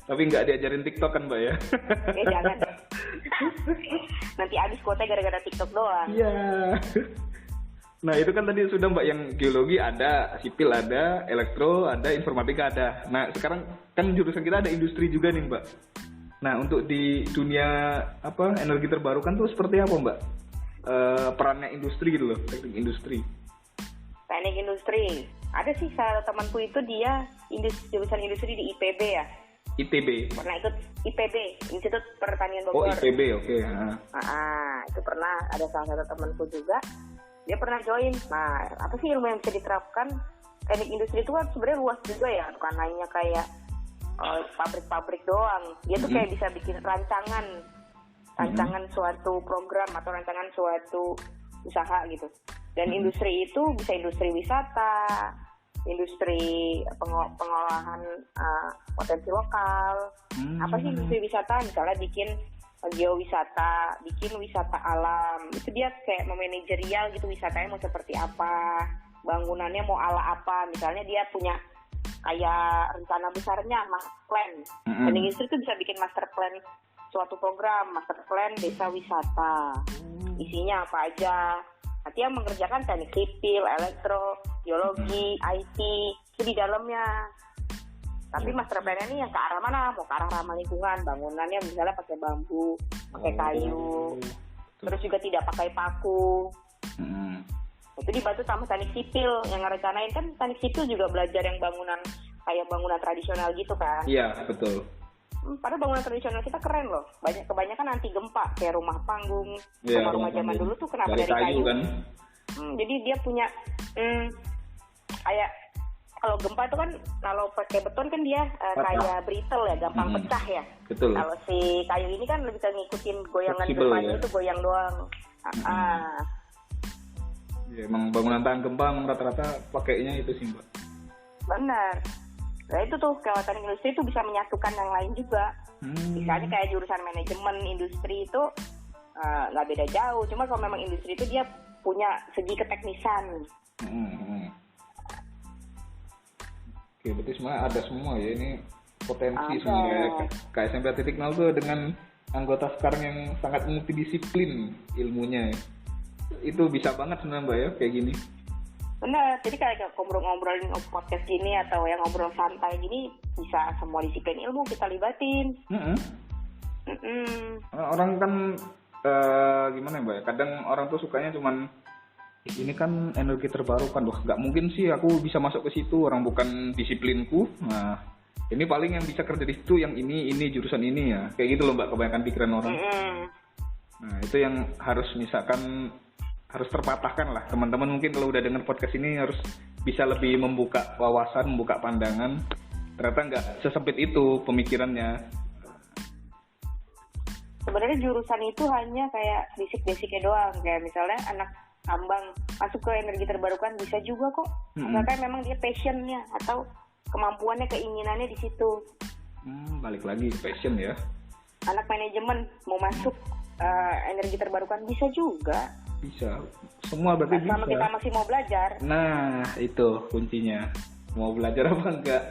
Tapi nggak diajarin TikTok kan Mbak ya? Jangan. Nanti habis kuota gara-gara TikTok doang. Iya. Nah itu kan tadi sudah Mbak, yang geologi ada, sipil ada, elektro ada, informatika ada. Nah sekarang kan jurusan kita ada industri juga nih Mbak. Nah untuk di dunia energi terbarukan tuh seperti apa Mbak? Perannya industri gitu loh, teknik industri. Teknik industri. Ada sih salah temanku itu dia jurusan industri di IPB ya. ITB. Pernah ikut IPB, Institut Pertanian Bogor. Oh IPB, oke. Itu pernah ada salah satu temanku juga. Dia pernah join. Nah, apa sih ilmu yang bisa diterapkan? Teknik industri itu kan sebenarnya luas juga ya, bukan hanya kayak pabrik-pabrik doang. Dia tuh kayak bisa bikin rancangan suatu program atau rancangan suatu usaha gitu. Dan industri itu bisa industri wisata, industri pengolahan potensi lokal. Apa sih industri wisata? Misalnya bikin geowisata, bikin wisata alam. Itu dia kayak memanajerial gitu, wisatanya mau seperti apa, bangunannya mau ala apa. Misalnya dia punya kayak rencana besarnya, master plan. Dan industri itu bisa bikin master plan suatu program, master plan desa wisata. Isinya apa aja. Nanti yang mengerjakan teknik sipil, elektro, geologi, IT, itu di dalamnya. Tapi master plan-nya ini yang ke arah mana? Mau ke arah ramah lingkungan, bangunannya misalnya pakai bambu, pakai kayu, terus juga tidak pakai paku. Itu dibantu sama teknik sipil yang ngerencanain. Kan teknik sipil juga belajar yang bangunan kayak bangunan tradisional gitu kan. Iya, betul. Padahal bangunan tradisional kita keren loh. Kebanyakan anti gempa, kayak rumah panggung, rumah zaman dulu tuh kenapa dari kayu kan? Jadi dia punya kayak kalau gempa itu kan kalau pakai beton kan dia kayak brittle ya, gampang pecah ya. Betul. Kalau si kayu ini kan lebih bisa ngikutin goyangan fleksibel, gempanya ya? itu goyang doang. Ya, emang bangunan tahan gempa rata-rata pakainya itu sih Mbak. Benar. Nah itu tuh kelewatan industri itu bisa menyatukan yang lain juga. Misalnya kayak jurusan manajemen industri itu nggak beda jauh. Cuma kalau memang industri itu dia punya segi keteknisan. Oke, berarti semua ada semua ya, ini potensi sebenarnya. KSMP Titik-0 tuh dengan anggota sekarang yang sangat multidisiplin ilmunya ya. Itu bisa banget sebenarnya Mbak ya kayak gini. Benar, jadi kayak ngobrol-ngobrolin podcast gini atau yang ngobrol santai gini bisa semua disiplin ilmu kita libatin. Orang kan gimana ya Mbak? Kadang orang tuh sukanya cuman ini kan energi terbarukan, wah nggak mungkin sih aku bisa masuk ke situ, orang bukan disiplinku. Nah ini paling yang bisa kerja di situ yang ini jurusan ini ya, kayak gitu loh Mbak, kebanyakan pikiran orang. Nah itu yang harus harus terpatahkan lah. Teman-teman mungkin kalau udah dengar podcast ini harus bisa lebih membuka wawasan, membuka pandangan. Ternyata nggak sesempit itu pemikirannya. Sebenarnya jurusan itu hanya kayak basic-basicnya doang. Kayak misalnya anak tambang masuk ke energi terbarukan bisa juga kok. Asalkan memang dia passionnya atau kemampuannya, keinginannya di situ. Balik lagi passion ya. Anak manajemen mau masuk energi terbarukan bisa juga. Bisa, semua berarti bisa. Selama kita masih mau belajar. Nah, itu kuncinya. Mau belajar apa enggak?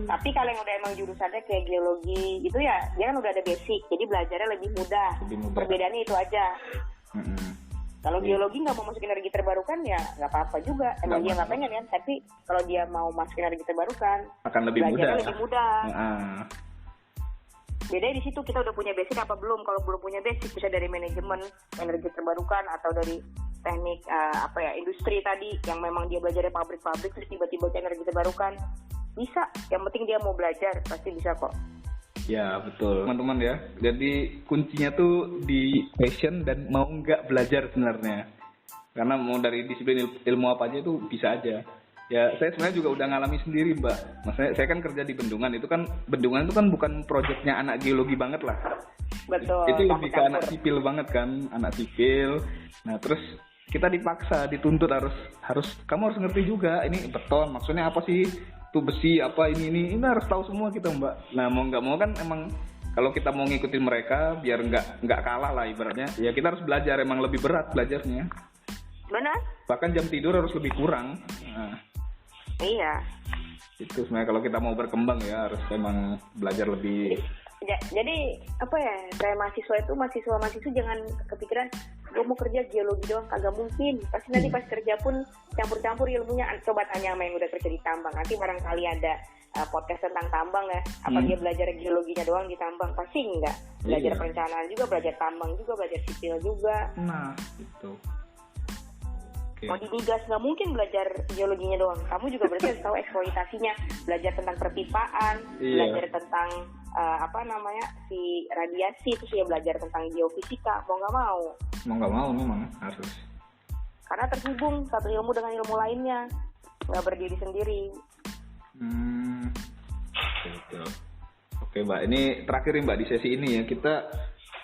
Tapi kalau yang udah emang jurusannya kayak geologi itu ya, dia kan udah ada basic, jadi belajarnya lebih mudah. Perbedaannya itu aja. Kalau geologi nggak mau masuk energi terbarukan ya nggak apa-apa juga. Emang dia nggak pengen kan, tapi kalau dia mau masuk energi terbarukan, akan lebih mudah. Lebih mudah. Bedanya di situ, kita udah punya basic apa belum. Kalau belum punya basic bisa dari manajemen energi terbarukan atau dari teknik industri tadi yang memang dia belajar dari pabrik-pabrik terus tiba-tiba ke energi terbarukan bisa. Yang penting dia mau belajar pasti bisa kok. Ya betul teman-teman ya. Jadi kuncinya tuh di passion dan mau nggak belajar sebenarnya. Karena mau dari disiplin ilmu apa aja itu bisa aja. Ya, saya sebenarnya juga udah ngalami sendiri, Mbak. Maksudnya saya kan kerja di Bendungan, itu kan Bendungan itu kan bukan proyeknya anak geologi banget lah. Betul. Itu lebih ke anak sipil banget kan, anak sipil. Nah, terus kita dipaksa, dituntut harus kamu harus ngerti juga ini beton maksudnya apa sih, tuh besi apa ini harus tahu semua kita Mbak. Nah mau nggak mau kan emang kalau kita mau ngikutin mereka biar nggak kalah lah ibaratnya, ya kita harus belajar, emang lebih berat belajarnya. Benar? Bahkan jam tidur harus lebih kurang. Nah, Iya. itu sebenarnya kalau kita mau berkembang ya harus emang belajar lebih. Jadi apa ya, kayak mahasiswa jangan kepikiran gue mau kerja geologi doang, kagak mungkin. Pasti nanti pas kerja pun campur-campur ilmunya. Coba tanya sama yang udah kerja di tambang, nanti barangkali ada podcast tentang tambang ya. Apa dia belajar geologinya doang di tambang? Pasti enggak. Belajar perencanaan juga, belajar tambang juga, belajar sipil juga. Nah itu. Mau di migas nggak mungkin belajar geologinya doang. Kamu juga berarti harus tahu eksploitasinya, belajar tentang perpipaan, belajar tentang si radiasi, terus ya belajar tentang geofisika. Mau nggak mau memang harus. Karena terhubung satu ilmu dengan ilmu lainnya, nggak berdiri sendiri. Betul. Oke Mbak, ini terakhir nih Mbak di sesi ini ya, kita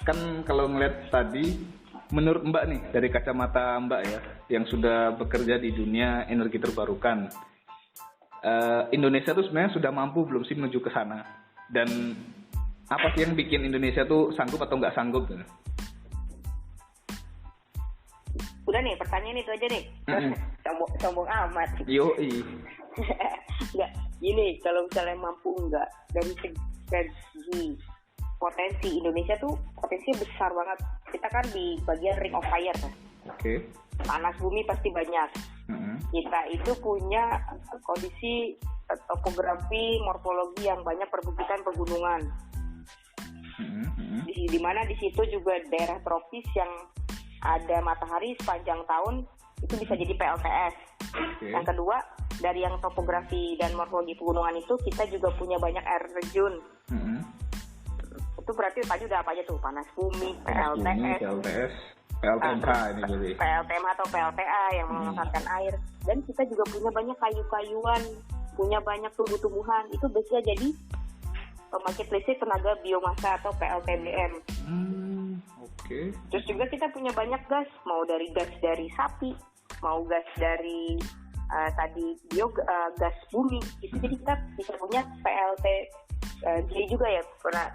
kan kalau ngeliat tadi, menurut Mbak nih dari kacamata Mbak ya, yang sudah bekerja di dunia energi terbarukan, Indonesia tuh sebenarnya sudah mampu belum sih menuju ke sana? Dan apa sih yang bikin Indonesia tuh sanggup atau nggak sanggup? Udah nih, pertanyaan itu aja nih. Sombong amat. Yoi. Nggak, gini, kalau misalnya mampu enggak, dari segi potensi Indonesia tuh potensinya besar banget. Kita kan di bagian ring of fire kan. Oke. Panas bumi pasti banyak. Kita itu punya kondisi topografi, morfologi yang banyak perbukitan, pegunungan. Di mana di situ juga daerah tropis yang ada matahari sepanjang tahun, itu bisa jadi PLTS. Yang kedua, dari yang topografi dan morfologi pegunungan itu, kita juga punya banyak air terjun. Itu berarti tadi udah apa aja tuh? Panas bumi, PLTS, PLTMH ini jadi. PLTMH atau PLTA yang memanfaatkan air. Dan kita juga punya banyak kayu-kayuan, punya banyak tumbuh-tumbuhan. Itu bisa jadi pembangkit listrik tenaga biomasa atau PLTBM. Terus juga kita punya banyak gas, mau dari gas dari sapi, mau gas dari gas bumi. Itu jadi kita bisa punya PLT. Jadi juga ya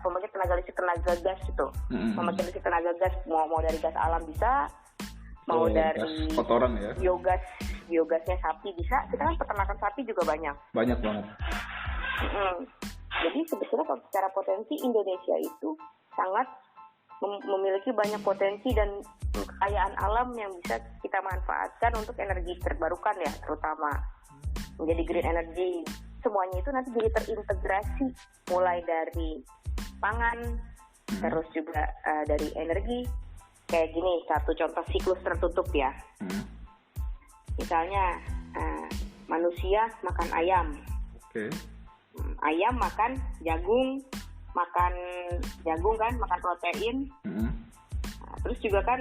pembangkit tenaga listrik tenaga gas itu, pembangkit listrik tenaga gas mau dari gas alam bisa, mau dari kotoran ya, biogasnya sapi bisa. Kita kan peternakan sapi juga banyak banget. Jadi sebetulnya kalau secara potensi Indonesia itu sangat memiliki banyak potensi dan kekayaan alam yang bisa kita manfaatkan untuk energi terbarukan ya, terutama menjadi green energy. Semuanya itu nanti jadi terintegrasi, mulai dari pangan, terus juga dari energi. Kayak gini, satu contoh siklus tertutup ya. Misalnya manusia makan ayam, ayam makan jagung kan, makan protein. Terus juga kan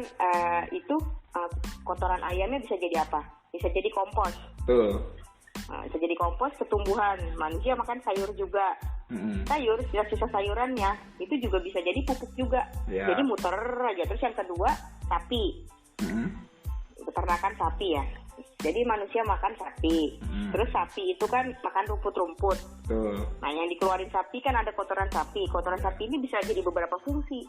kotoran ayamnya bisa jadi apa? Bisa jadi kompos. Bisa jadi kompos tumbuhan. Manusia makan sayur juga. Sayur, sisa-sisa sayurannya itu juga bisa jadi pupuk juga. Jadi muter aja. Terus yang kedua, sapi. Peternakan sapi ya. Jadi manusia makan sapi. Terus sapi itu kan makan rumput-rumput. Nah, yang dikeluarin sapi kan ada kotoran sapi. Kotoran sapi ini bisa jadi beberapa fungsi.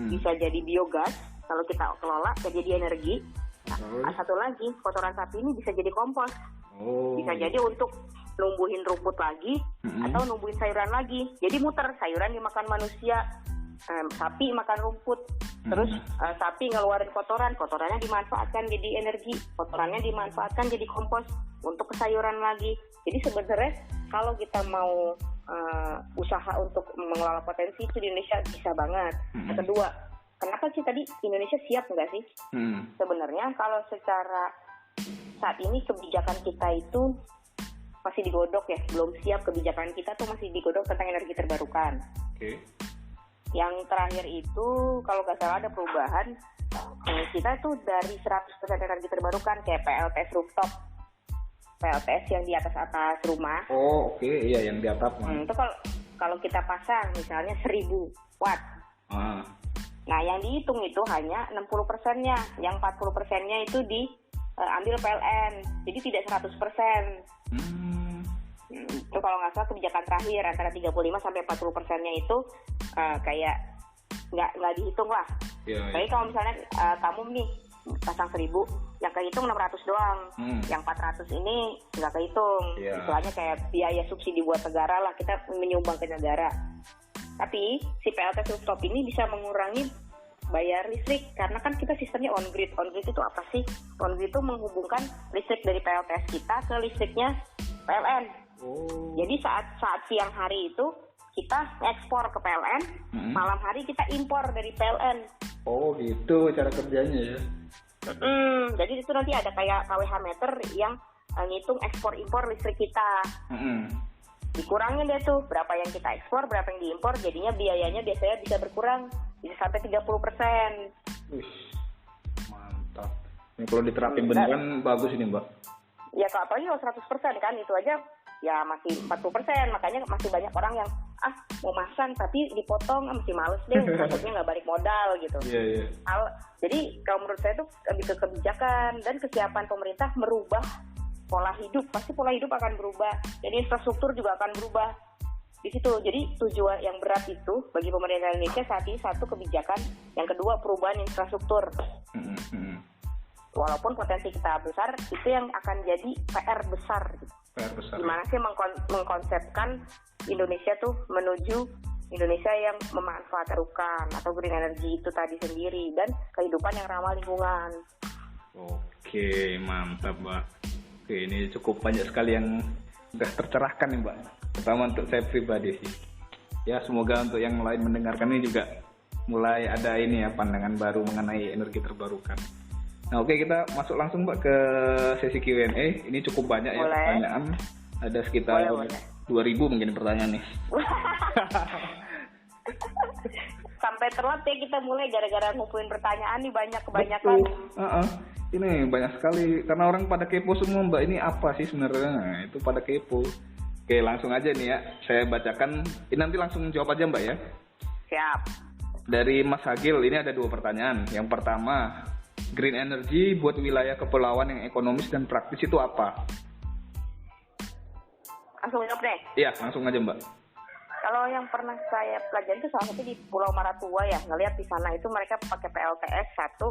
Bisa jadi biogas kalau kita kelola, jadi energi. Nah, satu lagi, kotoran sapi ini bisa jadi kompos. Bisa jadi untuk numbuhin rumput lagi atau numbuhin sayuran lagi. Jadi muter, sayuran dimakan manusia, sapi makan rumput. Terus sapi ngeluarin kotorannya dimanfaatkan jadi energi, kotorannya dimanfaatkan jadi kompos untuk sayuran lagi. Jadi sebenarnya kalau kita mau usaha untuk mengelola potensi itu di Indonesia bisa banget. Yang kedua, kenapa sih tadi Indonesia siap nggak sih? Sebenarnya kalau secara saat ini kebijakan kita itu masih digodok ya, belum siap. Kebijakan kita tuh masih digodok tentang energi terbarukan. Yang terakhir itu kalau nggak salah ada perubahan, kita tuh dari 100% energi terbarukan kayak PLTS rooftop, PLTS yang di atas rumah. Iya yang di atap. Itu kalau kita pasang misalnya 1000 watt, Nah, yang dihitung itu hanya 60%-nya, yang 40%-nya itu diambil PLN, jadi tidak 100%. Itu kalau nggak salah kebijakan terakhir antara 35-40%-nya itu kayak nggak dihitung lah. Tapi kalau misalnya kamu nih pasang 1.000, yang kehitung 600 doang, yang 400 ini nggak kehitung. Istilahnya kayak biaya subsidi buat negara lah, kita menyumbang ke negara. Tapi si PLTS rooftop ini bisa mengurangi bayar listrik karena kan kita sistemnya on grid. On grid itu apa sih? On grid itu menghubungkan listrik dari PLTS kita ke listriknya PLN. Jadi saat siang hari itu kita ekspor ke PLN, malam hari kita impor dari PLN. Oh gitu cara kerjanya ya. Jadi itu nanti ada kayak kWh meter yang ngitung ekspor impor listrik kita. Dikurangin deh tuh berapa yang kita ekspor, berapa yang diimpor, jadinya biayanya biasanya bisa berkurang bisa sampai 30%. Mantap. Ini kalau diterapin beneran bagus ini, Mbak. Ya kalau apalagi kalau 100% kan itu aja ya masih 40%, makanya masih banyak orang yang mau masang tapi dipotong masih males deh, takutnya nggak balik modal gitu. Jadi kalau menurut saya itu lebih ke kebijakan dan kesiapan pemerintah merubah pola hidup. Pasti pola hidup akan berubah, jadi infrastruktur juga akan berubah di situ. Jadi tujuan yang berat itu bagi pemerintah Indonesia saat ini satu kebijakan, yang kedua perubahan infrastruktur. Walaupun potensi kita besar, itu yang akan jadi PR besar. Gimana sih mengkonsepkan Indonesia tuh menuju Indonesia yang memanfaatkan atau green energy itu tadi sendiri dan kehidupan yang ramah lingkungan. Oke, mantap, Mbak. Oke, ini cukup banyak sekali yang sudah tercerahkan nih, Mbak. Pertama untuk saya pribadi sih. Ya, semoga untuk yang lain mendengarkan ini juga mulai ada ini ya pandangan baru mengenai energi terbarukan. Nah, oke, kita masuk langsung, Mbak, ke sesi Q&A. Ini cukup banyak ya pertanyaan. Ada sekitar 2.000 mungkin pertanyaan nih. Sampai telat ya kita mulai gara-gara ngumpulin pertanyaan nih kebanyakan. Ini banyak sekali karena orang pada kepo semua, Mbak. Ini apa sih sebenarnya? Nah, itu pada kepo. Oke, langsung aja nih ya. Saya bacakan. Ini nanti langsung jawab aja, Mbak ya. Siap. Dari Mas Hagil ini ada 2 pertanyaan. Yang pertama, green energy buat wilayah kepulauan yang ekonomis dan praktis itu apa? Langsung jawab deh. Iya, langsung aja, Mbak. Kalau yang pernah saya pelajari itu salah satu di Pulau Maratua ya, ngelihat di sana itu mereka pakai PLTS satu,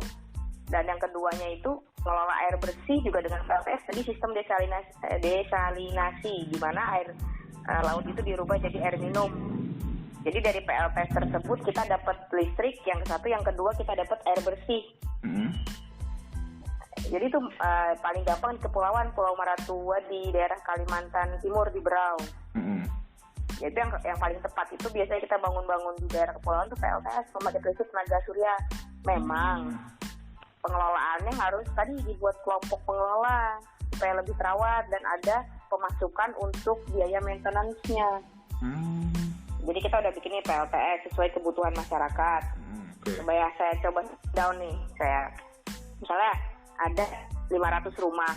dan yang keduanya itu ngelola air bersih juga dengan PLTS. Jadi sistem desalinasi di mana air laut itu dirubah jadi air minum. Jadi dari PLTS tersebut kita dapat listrik, yang satu, yang kedua kita dapat air bersih. Jadi itu paling gampang di kepulauan Pulau Maratua di daerah Kalimantan Timur di Berau. Itu yang paling tepat. Itu biasanya kita bangun-bangun di daerah kepulauan itu PLTS, pembangkit listrik tenaga surya. Memang pengelolaannya harus tadi dibuat kelompok pengelola supaya lebih terawat dan ada pemasukan untuk biaya maintenance-nya. Jadi kita udah bikin nih PLTS sesuai kebutuhan masyarakat. Supaya saya coba down nih, saya misalnya ada 500 rumah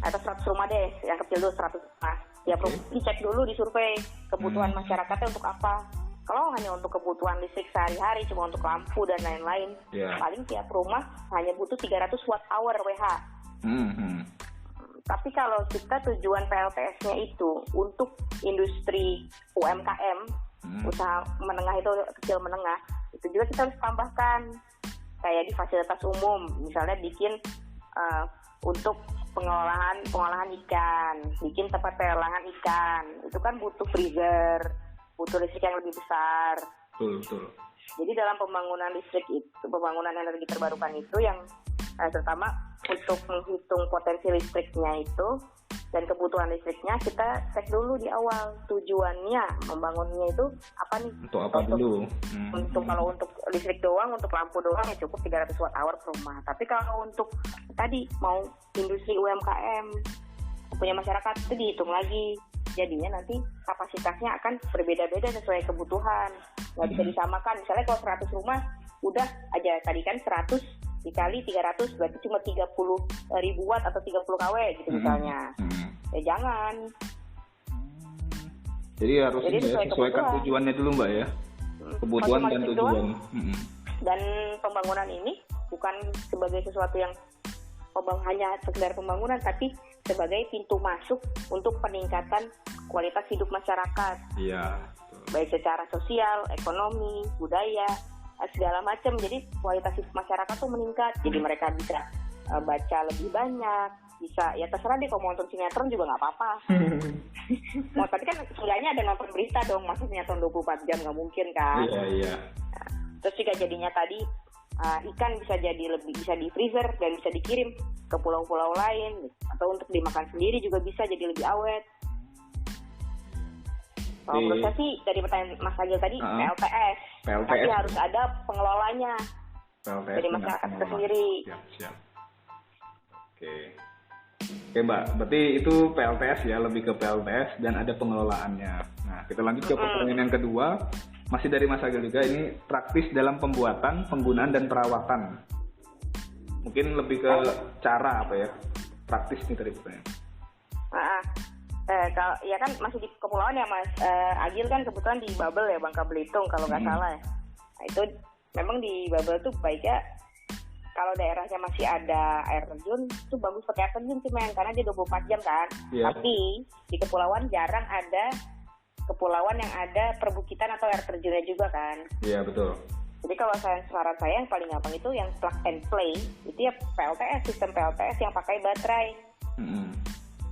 atau 100 rumah deh, yang kecil dulu 100 rumah. Ya perlu dicek dulu di survei kebutuhan masyarakatnya untuk apa. Kalau hanya untuk kebutuhan listrik sehari-hari, cuma untuk lampu dan lain-lain, paling tiap rumah hanya butuh 300 watt hour WH. Tapi kalau kita tujuan PLTS-nya itu untuk industri UMKM, usaha menengah itu kecil menengah, itu juga kita harus tambahkan kayak di fasilitas umum, misalnya bikin untuk pengolahan ikan, bikin tempat pelelangan ikan, itu kan butuh freezer, butuh listrik yang lebih besar. Betul. Jadi dalam pembangunan listrik itu, pembangunan energi terbarukan itu yang terutama untuk menghitung potensi listriknya itu dan kebutuhan listriknya, kita cek dulu di awal tujuannya membangunnya itu apa nih? Untuk apa dulu? Untuk kalau untuk listrik doang, untuk lampu doang ya cukup 300 watt hour per rumah. Tapi kalau untuk tadi mau industri UMKM punya masyarakat itu dihitung lagi. Jadinya nanti kapasitasnya akan berbeda-beda sesuai kebutuhan. Nggak bisa disamakan. Misalnya kalau 100 rumah udah aja tadi kan 100 dikali 300 berarti cuma 30.000 watt atau 30 kW gitu misalnya. Ya jangan. Jadi harus disesuaikan tujuannya dulu, Mbak ya. kebutuhan dan tujuan. Dan pembangunan ini bukan sebagai sesuatu yang hanya sekedar pembangunan, tapi sebagai pintu masuk untuk peningkatan kualitas hidup masyarakat. Iya. Baik secara sosial, ekonomi, budaya, segala macam. Jadi kualitas hidup masyarakat tuh meningkat. Jadi mereka bisa baca lebih banyak, bisa ya terserah deh kalau mau nonton sinetron juga nggak apa-apa. Mau tapi kan seenggaknya ada nonton berita dong, masa sinetron 24 jam nggak mungkin kan. Iya. Terus juga jadinya tadi ikan bisa jadi lebih bisa di freezer dan bisa dikirim ke pulau-pulau lain, atau untuk dimakan sendiri juga bisa jadi lebih awet. Kalau menurut saya sih dari pertanyaan Mas Agil tadi PLTS, tapi harus ada pengelolanya dari masyarakat itu sendiri. Siap. Oke Mbak, berarti itu PLTS ya, lebih ke PLTS dan ada pengelolaannya. Nah, kita lanjut ke pertanyaan yang kedua, masih dari Mas Agil juga, ini praktis dalam pembuatan, penggunaan dan perawatan. Mungkin lebih ke cara apa ya, praktis nih tadi pertanyaan. Kalau ya kan masih di kepulauan ya Mas Agil kan kebetulan di Babel ya, Bangka Belitung kalau nggak salah ya. Nah, itu memang di Babel tuh baiknya kalau daerahnya masih ada air terjun itu bagus pakai air terjun sih men, karena dia 24 jam kan. Yeah. Tapi di kepulauan jarang ada kepulauan yang ada perbukitan atau air terjunnya juga kan. Iya betul. Jadi kalau saran saya yang paling gampang itu yang plug and play, itu ya PLTS, sistem PLTS yang pakai baterai.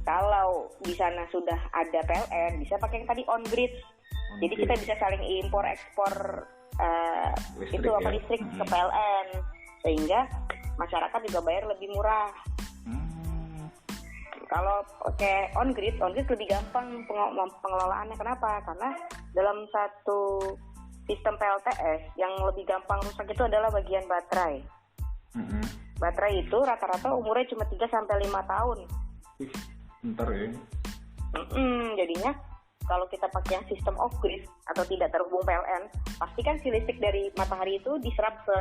Kalau di sana sudah ada PLN, bisa pakai yang tadi on grid. Jadi kita bisa saling impor ekspor listrik ke PLN, sehingga masyarakat juga bayar lebih murah. Kalau pakai on grid lebih gampang pengelolaannya. Kenapa? Karena dalam satu sistem PLTS yang lebih gampang rusak itu adalah bagian baterai. Baterai itu rata-rata umurnya cuma 3-5 tahun. Bentar ya. Jadinya kalau kita pakai yang sistem off grid atau tidak terhubung PLN, pastikan si listrik dari matahari itu diserap ke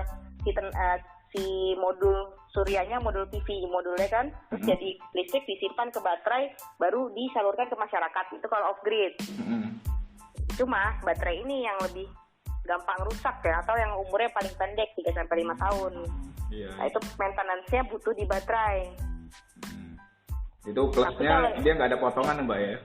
si modul suryanya, modul PV modulnya kan, terus jadi listrik disimpan ke baterai, baru disalurkan ke masyarakat. Itu kalau off grid. Cuma baterai ini yang lebih gampang rusak ya, atau yang umurnya paling pendek 3-5 tahun. Nah, itu maintenance-nya butuh di baterai. Itu plusnya dia nggak ada potongan Mbak ya?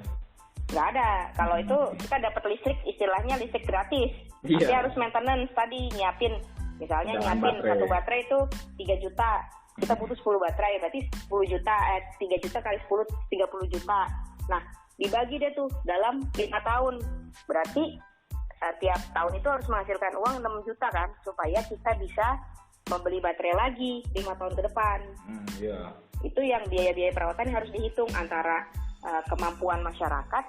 Nggak ada. Kalau itu kita dapat listrik, istilahnya listrik gratis. Tapi harus maintenance tadi, nyiapin. Misalnya nyiapin satu baterai itu 3 juta. Kita butuh 10 baterai, berarti 10 juta, 3 juta kali 10, 30 juta. Nah, dibagi deh tuh dalam 5 tahun. Berarti tiap tahun itu harus menghasilkan uang 6 juta kan, supaya kita bisa membeli baterai lagi 5 tahun ke depan. Itu yang biaya-biaya perawatan harus dihitung antara kemampuan masyarakat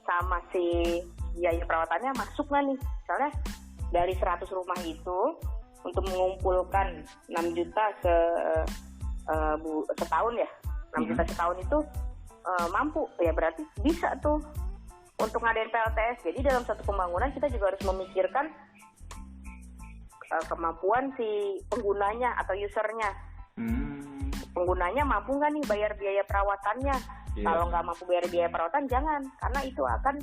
sama si biaya perawatannya masuk nggak nih. Misalnya dari 100 rumah itu untuk mengumpulkan 6 juta setahun ya, 6 juta setahun itu mampu ya, berarti bisa tuh untuk ngadain PLTS. Jadi dalam satu pembangunan kita juga harus memikirkan kemampuan si penggunanya atau usernya. Penggunanya mampu nggak nih bayar biaya perawatannya? Kalau nggak mampu bayar biaya perawatan jangan, karena itu akan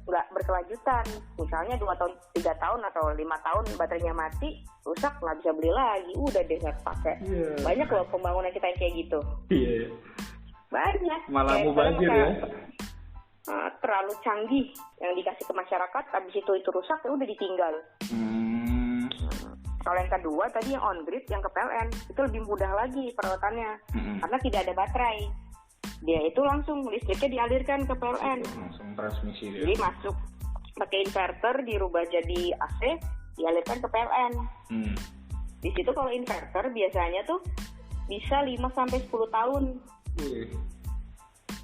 nggak berkelanjutan. Misalnya 2 tahun, 3 tahun atau 5 tahun baterainya mati, rusak, nggak bisa beli lagi, udah deh nggak pakai. Banyak loh pembangunan kita yang kayak gitu. Banyak. Malah mubazir ya. Terlalu canggih yang dikasih ke masyarakat, habis itu rusak ya udah ditinggal. Kalau yang kedua tadi yang on grid, yang ke PLN, itu lebih mudah lagi perawatannya, karena tidak ada baterai. Dia itu langsung listriknya dialirkan ke PLN. Langsung transmisi dia. Jadi masuk pakai inverter, dirubah jadi AC, dialirkan ke PLN. Di situ kalau inverter biasanya tuh bisa 5-10 tahun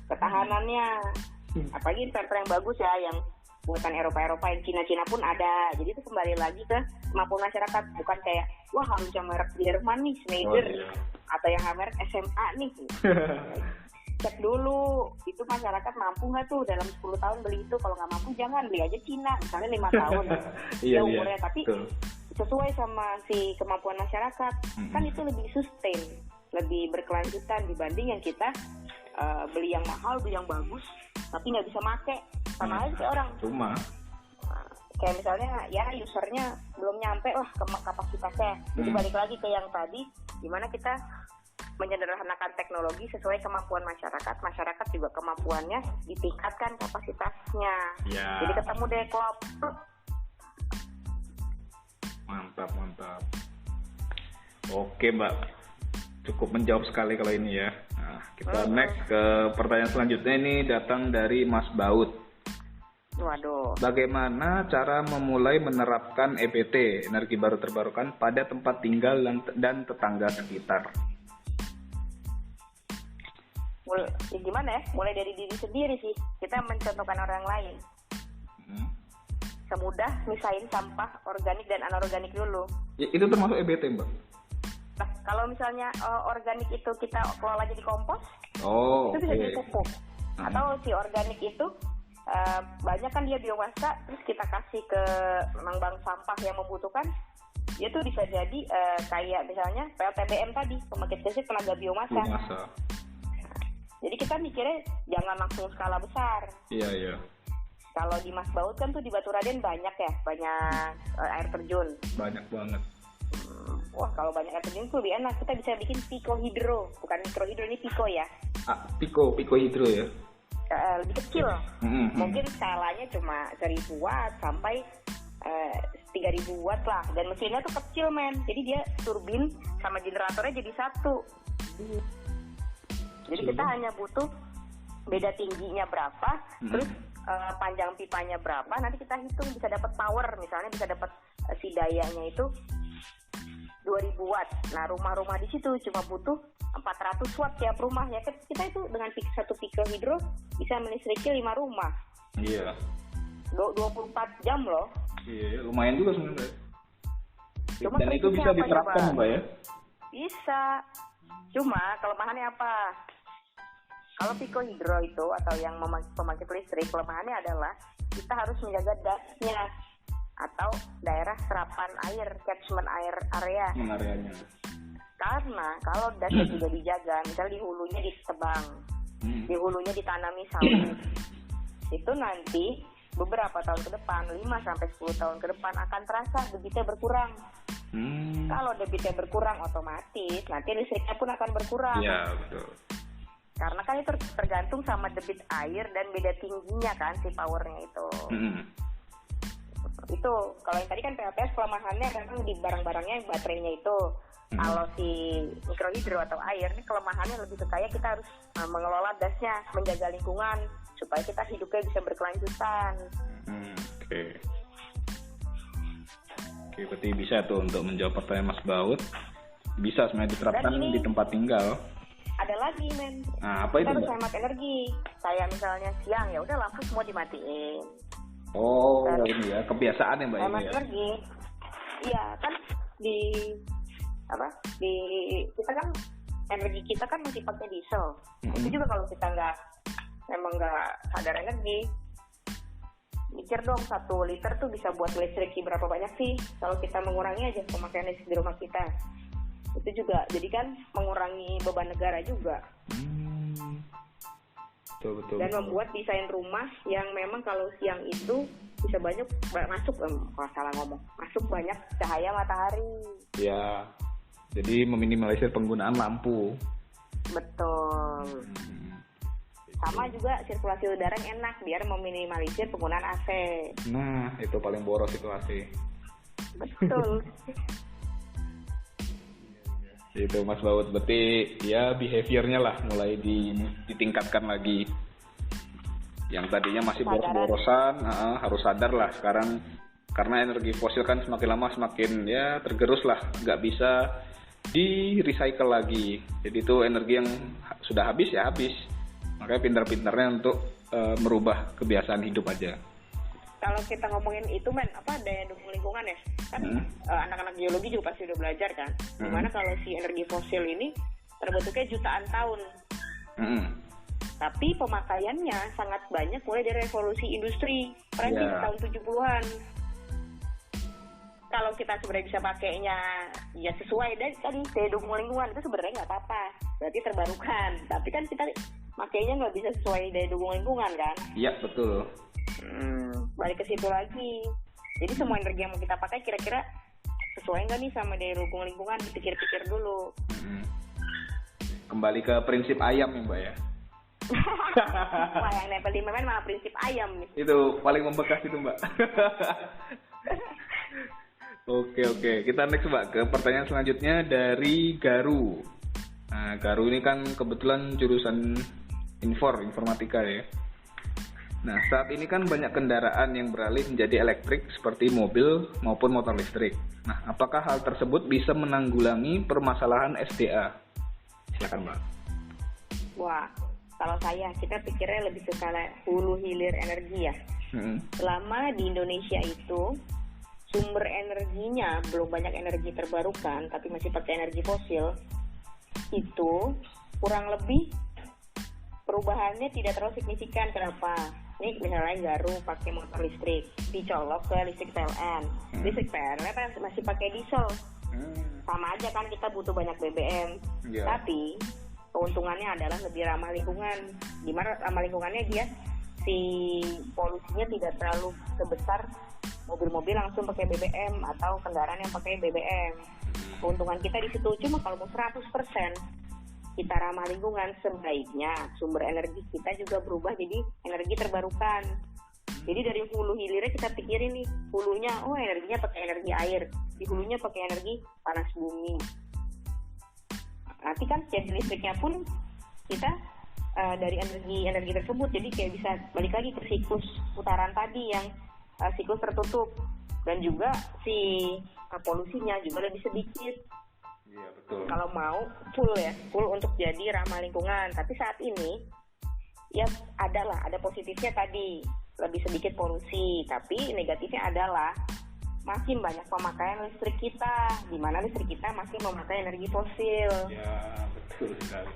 ketahanannya. Apalagi inverter yang bagus ya, yang buatan Eropa, yang Cina pun ada. Jadi itu kembali lagi ke kemampuan masyarakat, bukan kayak wah harus yang merek Jerman nih, Schneider, atau yang merek SMA nih. Cek dulu itu masyarakat mampu nggak tuh dalam 10 tahun beli itu. Kalau nggak mampu jangan beli aja Cina, misalnya 5 tahun umurnya, tapi sesuai sama si kemampuan masyarakat. Kan itu lebih sustain, lebih berkelanjutan dibanding yang kita beli yang mahal, beli yang bagus tapi nggak bisa make. Sama aja kayak orang kayak misalnya ya usernya belum nyampe lah ke kapasitasnya. Jadi balik lagi ke yang tadi, gimana kita menyederhanakan teknologi sesuai kemampuan masyarakat. Masyarakat juga kemampuannya ditingkatkan kapasitasnya. Ya. Jadi ketemu deh klop. Mantap. Oke Mbak, cukup menjawab sekali kalau ini ya. Nah, kita next ke pertanyaan selanjutnya, ini datang dari Mas Baut. Waduh. Bagaimana cara memulai menerapkan EBT, energi baru terbarukan, pada tempat tinggal dan tetangga sekitar? Ya gimana ya? Mulai dari diri sendiri sih. Kita mencontohkan orang lain. Semudah misahin sampah organik dan anorganik dulu. Ya, itu termasuk EBT Mbak? Nah, kalau misalnya organik itu kita kelola jadi kompos, itu bisa jadi pupuk. Atau si organik itu banyak kan dia biomasa, terus kita kasih ke bank sampah yang membutuhkan, dia tuh bisa jadi kayak misalnya PLTBM tadi, pembangkit listrik tenaga biomasa. Jadi kita mikirnya jangan langsung skala besar. Iya. Kalau di Mas Baut kan tuh di Baturaden banyak air terjun. Banyak banget. Wah, kalau banyak air terjun tuh lebih enak. Kita bisa bikin pikohidro, bukan mikrohidro, ini piko ya. Piko hidro ya. Lebih kecil. Mungkin skalanya cuma 1000 watt sampai 3000 watt lah. Dan mesinnya tuh kecil men. Jadi dia turbin sama generatornya jadi satu. Jadi kita hanya butuh beda tingginya berapa, terus panjang pipanya berapa, nanti kita hitung bisa dapat power, misalnya bisa dapat si dayanya itu 2000 watt. Nah, rumah-rumah di situ cuma butuh 400 watt tiap rumah ya. Kita itu dengan satu pikrohidro bisa melistriki 5 rumah. Iya. 24 jam loh. Iya, lumayan juga sebenarnya. Cuma dan itu bisa diterapkan Mbak ya? Bisa. Cuma kelemahannya apa? Kalau pikohidro itu atau yang pembangkit listrik, kelemahannya adalah kita harus menjaga dasnya atau daerah serapan air, catchment air area. Areanya. Karena kalau dasnya tidak dijaga, misalnya di hulunya ditebang, di hulunya ditanami sawit, itu nanti beberapa tahun ke depan, 5-10 tahun ke depan akan terasa debitnya berkurang. Kalau debitnya berkurang, otomatis nanti listriknya pun akan berkurang. Iya, betul. Karena kan itu tergantung sama debit air dan beda tingginya kan si powernya itu. Itu kalau yang tadi kan PLTS kelemahannya memang di barang-barangnya baterainya itu. Kalau si mikrohidro atau air ini kelemahannya lebih ke kayak kita harus mengelola dasnya, menjaga lingkungan supaya kita hidupnya bisa berkelanjutan. Oke, berarti bisa tuh untuk menjawab pertanyaan Mas Baut. Bisa sebenarnya diterapkan di tempat tinggal. Ada lagi men. Nah, apa itu? Kita harus hemat energi. Kayak misalnya siang ya udah lampu semua dimatiin. Oh, ini ya kebiasaan ya Mbak. Hemat energi. Iya kan di kita kan energi kita kan masih pakai diesel. Itu juga kalau kita memang nggak sadar energi, mikir dong 1 liter tuh bisa buat listrik berapa banyak sih kalau kita mengurangi aja pemakaian listrik di rumah kita. Itu juga jadi kan mengurangi beban negara juga. Betul. Dan membuat desain rumah yang memang kalau siang itu bisa masuk banyak cahaya matahari. Ya. Jadi meminimalisir penggunaan lampu. Betul. Sama juga sirkulasi udara yang enak biar meminimalisir penggunaan AC. Nah, itu paling boros itu AC. Betul. Itu Mas Baut, berarti ya behaviornya lah mulai ditingkatkan lagi. Yang tadinya masih boros-borosan, harus sadar lah sekarang, karena energi fosil kan semakin lama semakin ya tergerus lah, nggak bisa di recycle lagi. Jadi itu energi yang sudah habis ya habis. Makanya pintar-pintarnya untuk merubah kebiasaan hidup aja. Kalau kita ngomongin itu daya dukung lingkungan ya kan, anak-anak geologi juga pasti udah belajar kan, dimana kalau si energi fosil ini terbentuknya jutaan tahun, tapi pemakaiannya sangat banyak mulai dari revolusi industri Prancis tahun 70-an. Kalau kita sebenarnya bisa pakainya ya sesuai dan tadi daya dukung lingkungan itu sebenarnya nggak apa-apa, berarti terbarukan, tapi kan kita makainya nggak bisa sesuai daya dukung lingkungan kan. Iya betul. Balik ke situ lagi. Jadi semua energi yang mau kita pakai kira-kira sesuai nggak nih sama daya dukung lingkungan, dipikir-pikir dulu. Kembali ke prinsip ayam ya Mbak ya. Wah, yang nempel di memen malah prinsip ayam nih. Itu paling membekas itu Mbak. Oke, kita next Mbak ke pertanyaan selanjutnya dari Garu. Nah, Garu ini kan kebetulan jurusan informatika ya. Nah, saat ini kan banyak kendaraan yang beralih menjadi elektrik seperti mobil maupun motor listrik. Nah, apakah hal tersebut bisa menanggulangi permasalahan SDA? Silakan Mbak. Wah, kalau kita pikirnya lebih ke hulu hilir energi ya. Selama di Indonesia itu sumber energinya belum banyak energi terbarukan, tapi masih pakai energi fosil, itu kurang lebih perubahannya tidak terlalu signifikan. Kenapa? Ini misalnya Garu pakai motor listrik, dicolok ke listrik PLN. Listrik PLN kan masih pakai diesel. Sama aja kan, kita butuh banyak BBM. Tapi keuntungannya adalah lebih ramah lingkungan. Dimana ramah lingkungannya dia si polusinya tidak terlalu sebesar mobil-mobil langsung pakai BBM atau kendaraan yang pakai BBM. Keuntungan kita di situ. Cuma kalau mau 100% kita ramah lingkungan, sebaiknya sumber energi kita juga berubah jadi energi terbarukan. Jadi dari hulu hilirnya kita pikirin nih, hulunya energinya pakai energi air, di hulunya pakai energi panas bumi. Nanti kan jadi listriknya pun kita dari energi tersebut, jadi kayak bisa balik lagi ke siklus putaran tadi yang siklus tertutup, dan juga si polusinya juga lebih sedikit. Iya, betul. Kalau mau full untuk jadi ramah lingkungan. Tapi saat ini ya ada positifnya tadi, lebih sedikit polusi, tapi negatifnya adalah makin banyak pemakaian listrik kita, di mana listrik kita masih memakai energi fosil. Ya, betul sekali.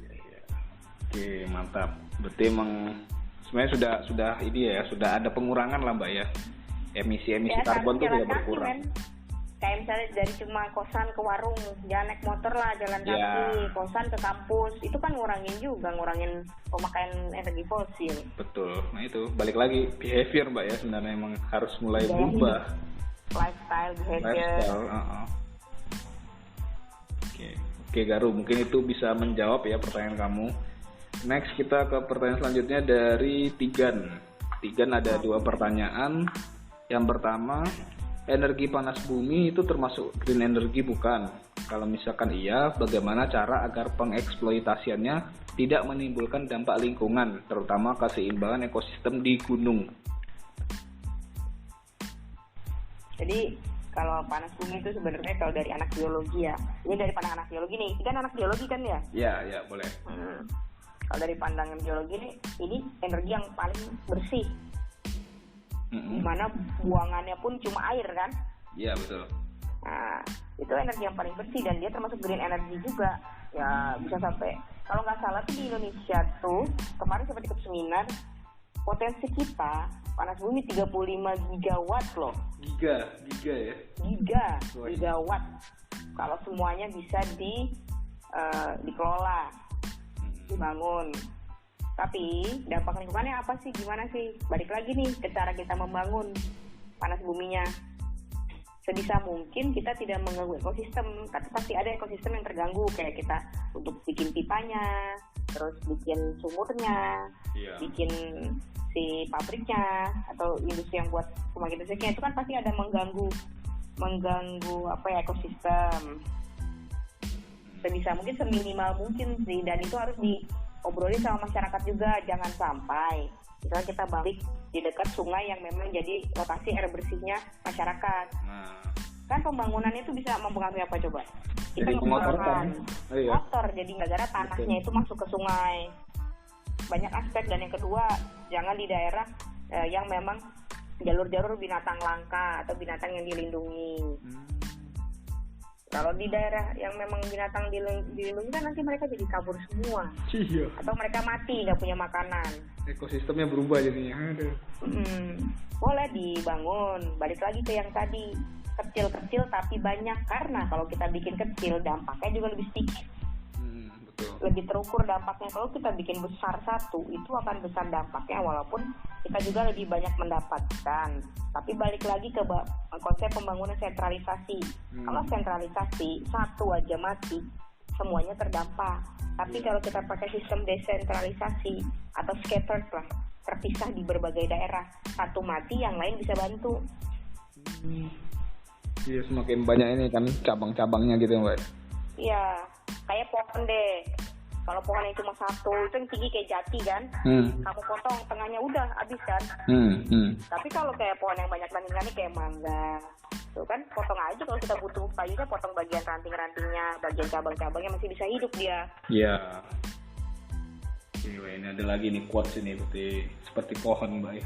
Ya. Oke, mantap. Berarti emang sebenarnya sudah ini ya, sudah ada pengurangan lah Mbak ya. Emisi karbon itu sudah berkurang. Kayak misalnya dari cuma kosan ke warung, jangan naik motor lah, jalan kaki, kosan ke kampus, itu kan ngurangin pemakaian energi fosil. Betul. Nah itu balik lagi behavior Mbak ya, sebenarnya emang harus mulai berubah. Lifestyle, behavior. Oke Garu, mungkin itu bisa menjawab ya pertanyaan kamu. Next kita ke pertanyaan selanjutnya dari Tigan. Tigan ada 2 pertanyaan. Yang pertama, energi panas bumi itu termasuk green energy bukan? Kalau misalkan iya, bagaimana cara agar pengeksploitasiannya tidak menimbulkan dampak lingkungan, terutama keseimbangan ekosistem di gunung? Jadi kalau panas bumi itu sebenarnya kalau dari anak biologi ya, ini dari pandangan anak biologi nih, kan anak biologi kan ya? Iya boleh. Kalau dari pandangan biologi nih, ini energi yang paling bersih. Dimana buangannya pun cuma air kan? Iya betul. Nah itu energi yang paling bersih dan dia termasuk green energy juga. Ya bisa sampai, kalau nggak salah tuh di Indonesia tuh kemarin sempat ikut seminar, potensi kita panas bumi 35 gigawatt loh. Giga ya? Gigawatt. Kalau semuanya bisa dikelola, dibangun. Tapi dampak lingkungannya apa sih? Gimana sih? Balik lagi nih ke cara kita membangun panas buminya. Sebisa mungkin kita tidak mengganggu ekosistem, tapi pasti ada ekosistem yang terganggu, kayak kita untuk bikin pipanya, terus bikin sumurnya, bikin si pabriknya atau industri yang buat pembangkit listriknya, itu kan pasti ada mengganggu ekosistem. Sebisa mungkin, seminimal mungkin sih, dan itu harus diobrolin sama masyarakat juga. Jangan sampai misalnya kita balik di dekat sungai yang memang jadi lokasi air bersihnya masyarakat. Kan pembangunannya itu bisa mempengaruhi apa coba? Kita mengeluarkan kotor, jadi gara-gara tanahnya itu masuk ke sungai. Banyak aspek. Dan yang kedua, jangan di daerah yang memang jalur-jalur binatang langka atau binatang yang dilindungi. Kalau di daerah yang memang binatang dilindungi kan nanti mereka jadi kabur semua. Iya. Atau mereka mati, nggak punya makanan. Ekosistemnya berubah jadinya. Boleh dibangun. Balik lagi ke yang tadi, kecil-kecil tapi banyak. Karena kalau kita bikin kecil, dampaknya juga lebih sedikit. lebih terukur dampaknya. Kalau kita bikin besar satu, itu akan besar dampaknya walaupun kita juga lebih banyak mendapatkan. Tapi balik lagi ke konsep pembangunan sentralisasi. Kalau sentralisasi, satu aja mati, semuanya terdampak. Tapi kalau kita pakai sistem desentralisasi atau scattered lah, terpisah di berbagai daerah, satu mati, yang lain bisa bantu. Iya, semakin banyak ini kan cabang-cabangnya gitu Mbak. Iya, kayak pohon deh. Kalau pohonnya cuma satu, itu yang tinggi kayak jati kan, kamu potong tengahnya udah habis kan. Tapi kalau kayak pohon yang banyak ranting-ranting kayak mangga, tuh kan potong aja, kalau kita butuh kayunya potong bagian ranting-rantingnya, bagian cabang-cabangnya masih bisa hidup dia. Iya. Oke, ini ada lagi nih quotes ini seperti pohon Mbak.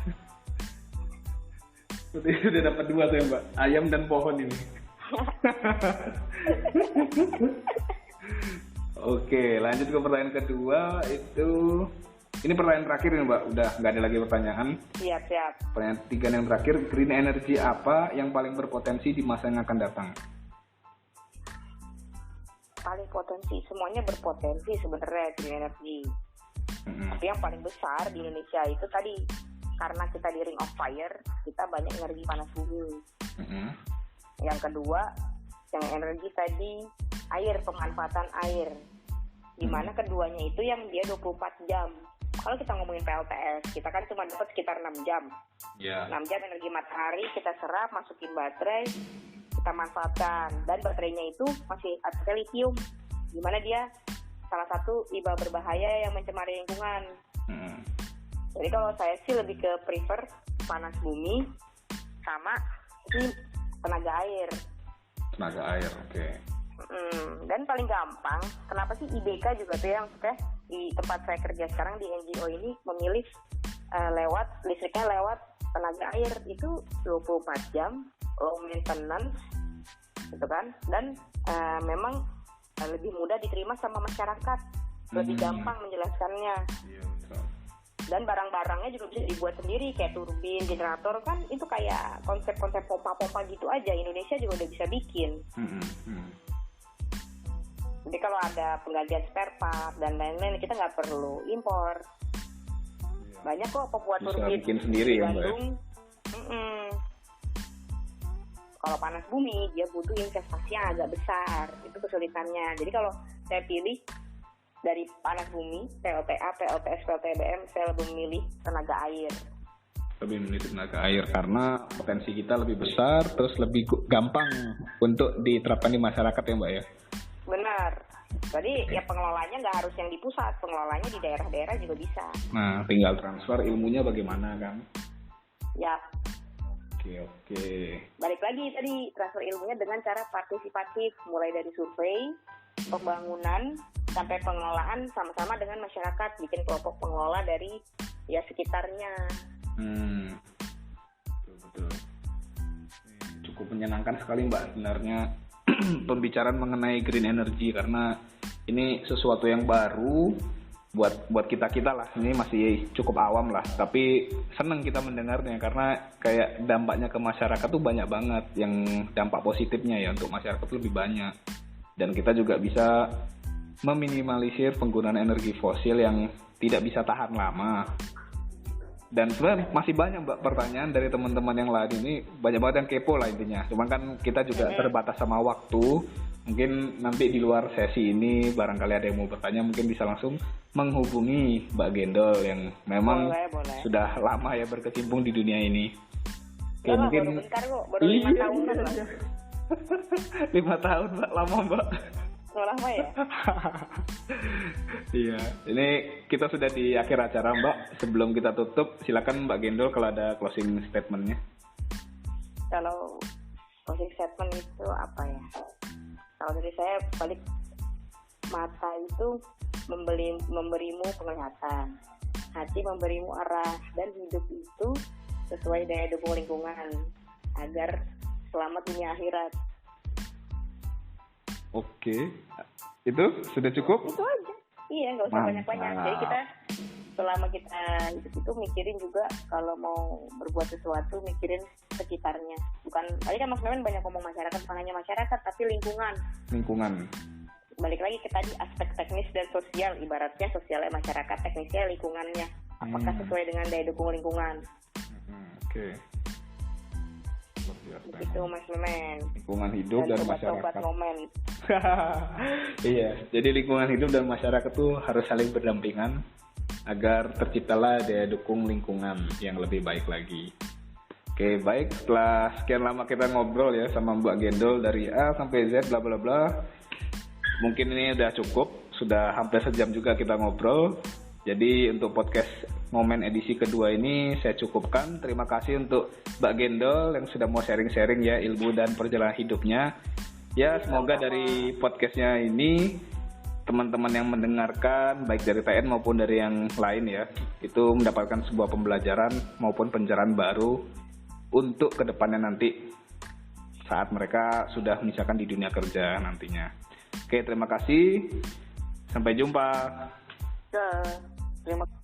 Berarti udah dapat 2 tuh ya Mbak, ayam dan pohon ini. Oke, lanjut ke pertanyaan kedua. Ini pertanyaan terakhir nih Mbak, udah nggak ada lagi pertanyaan. Siap. Pertanyaan 3 yang terakhir, green energy apa yang paling berpotensi di masa yang akan datang? Paling potensi, semuanya berpotensi sebenarnya green energy. Tapi yang paling besar di Indonesia itu tadi, karena kita di ring of fire, kita banyak energi panas bumi. Yang kedua, yang energi tadi, air, pemanfaatan air. Dimana keduanya itu yang dia 24 jam. Kalau kita ngomongin PLTS, kita kan cuma dapat sekitar 6 jam. 6 jam energi matahari kita serap, masukin baterai, kita manfaatkan. Dan baterainya itu masih ada lithium, dimana dia salah satu limbah berbahaya yang mencemari lingkungan. Jadi kalau saya sih lebih ke prefer panas bumi sama tenaga air. Tenaga air, oke. Dan paling gampang, kenapa sih IBK juga tuh yang di tempat saya kerja sekarang di NGO ini memilih listriknya lewat tenaga air itu 24 jam, low maintenance, gitu kan? Dan memang lebih mudah diterima sama masyarakat, lebih gampang menjelaskannya. Iya, betul. Dan barang-barangnya juga bisa dibuat sendiri, kayak turbin, generator kan itu kayak konsep-konsep pompa-pompa gitu aja. Indonesia juga udah bisa bikin. Jadi kalau ada penggantian spare part dan lain-lain, kita nggak perlu impor. Banyak kok pembuat turbin bikin sendiri di ya Mbak. Bandung. Kalau panas bumi, dia butuh investasi yang agak besar. Itu kesulitannya. Jadi kalau saya pilih dari panas bumi, PLTA, PLTS, PLTBM, saya lebih memilih tenaga air. Lebih memilih tenaga air karena potensi kita lebih besar, terus lebih gampang untuk diterapkan di masyarakat ya Mbak ya? Benar. Jadi ya pengelolanya nggak harus yang di pusat, pengelolanya di daerah-daerah juga bisa. Nah, tinggal transfer ilmunya bagaimana kan? Ya. Oke. Balik lagi tadi, transfer ilmunya dengan cara partisipatif, mulai dari survei, pembangunan, sampai pengelolaan sama-sama dengan masyarakat, bikin kelompok pengelola dari ya sekitarnya. Betul. Cukup menyenangkan sekali Mbak sebenarnya pembicaraan mengenai green energy, karena ini sesuatu yang baru buat kita lah. Ini masih cukup awam lah, tapi senang kita mendengarnya karena kayak dampaknya ke masyarakat tuh banyak banget, yang dampak positifnya ya untuk masyarakat lebih banyak, dan kita juga bisa meminimalisir penggunaan energi fosil yang tidak bisa tahan lama. Dan sebenarnya masih banyak Mbak pertanyaan dari teman-teman yang lain ini, banyak banget yang kepo lah intinya. Cuman kan kita juga terbatas sama waktu. Mungkin nanti di luar sesi ini barangkali ada yang mau bertanya, mungkin bisa langsung menghubungi Mbak Gendol yang memang boleh. sudah lama ya berkecimpung di dunia ini. Oke, mungkin baru bentar kok, baru 5 tahunan lah. 5 tahun Mbak, lama Mbak. Lama ya? Iya, ini kita sudah di akhir acara Mbak. Sebelum kita tutup, silakan Mbak Gendol kalau ada closing statement-nya. Kalau closing statement itu apa ya? Kalau dari saya balik, mata itu memberimu penglihatan, hati memberimu arah, dan hidup itu sesuai daya dukung lingkungan agar selamat dunia akhirat. Oke, itu sudah cukup? Itu aja. Iya, nggak usah banyak-banyak. Jadi kita selama kita hidup itu mikirin juga kalau mau berbuat sesuatu, mikirin sekitarnya. Bukan, tadi kan Mas Memen banyak ngomong masyarakat, bukan hanya masyarakat, tapi lingkungan. balik lagi ke tadi aspek teknis dan sosial, ibaratnya sosialnya masyarakat, teknisnya lingkungannya, apakah sesuai dengan daya dukung lingkungan. Oke. Begitu Mas Memen. Lingkungan hidup dan masyarakat. Sobat momen. Iya, jadi lingkungan hidup dan masyarakat tuh harus saling berdampingan agar terciptalah daya dukung lingkungan yang lebih baik lagi. Oke, baik, setelah sekian lama kita ngobrol ya sama Mbak Gendol dari A sampai Z bla bla bla. Mungkin ini udah cukup, sudah hampir sejam juga kita ngobrol. Jadi untuk podcast momen edisi kedua ini saya cukupkan. Terima kasih untuk Mbak Gendol yang sudah mau sharing-sharing ya ilmu dan perjalanan hidupnya. Ya, semoga dari podcastnya ini teman-teman yang mendengarkan baik dari TN maupun dari yang lain ya, itu mendapatkan sebuah pembelajaran maupun pencerahan baru untuk kedepannya nanti saat mereka sudah misalkan di dunia kerja nantinya. Oke, terima kasih. Sampai jumpa. Terima kasih.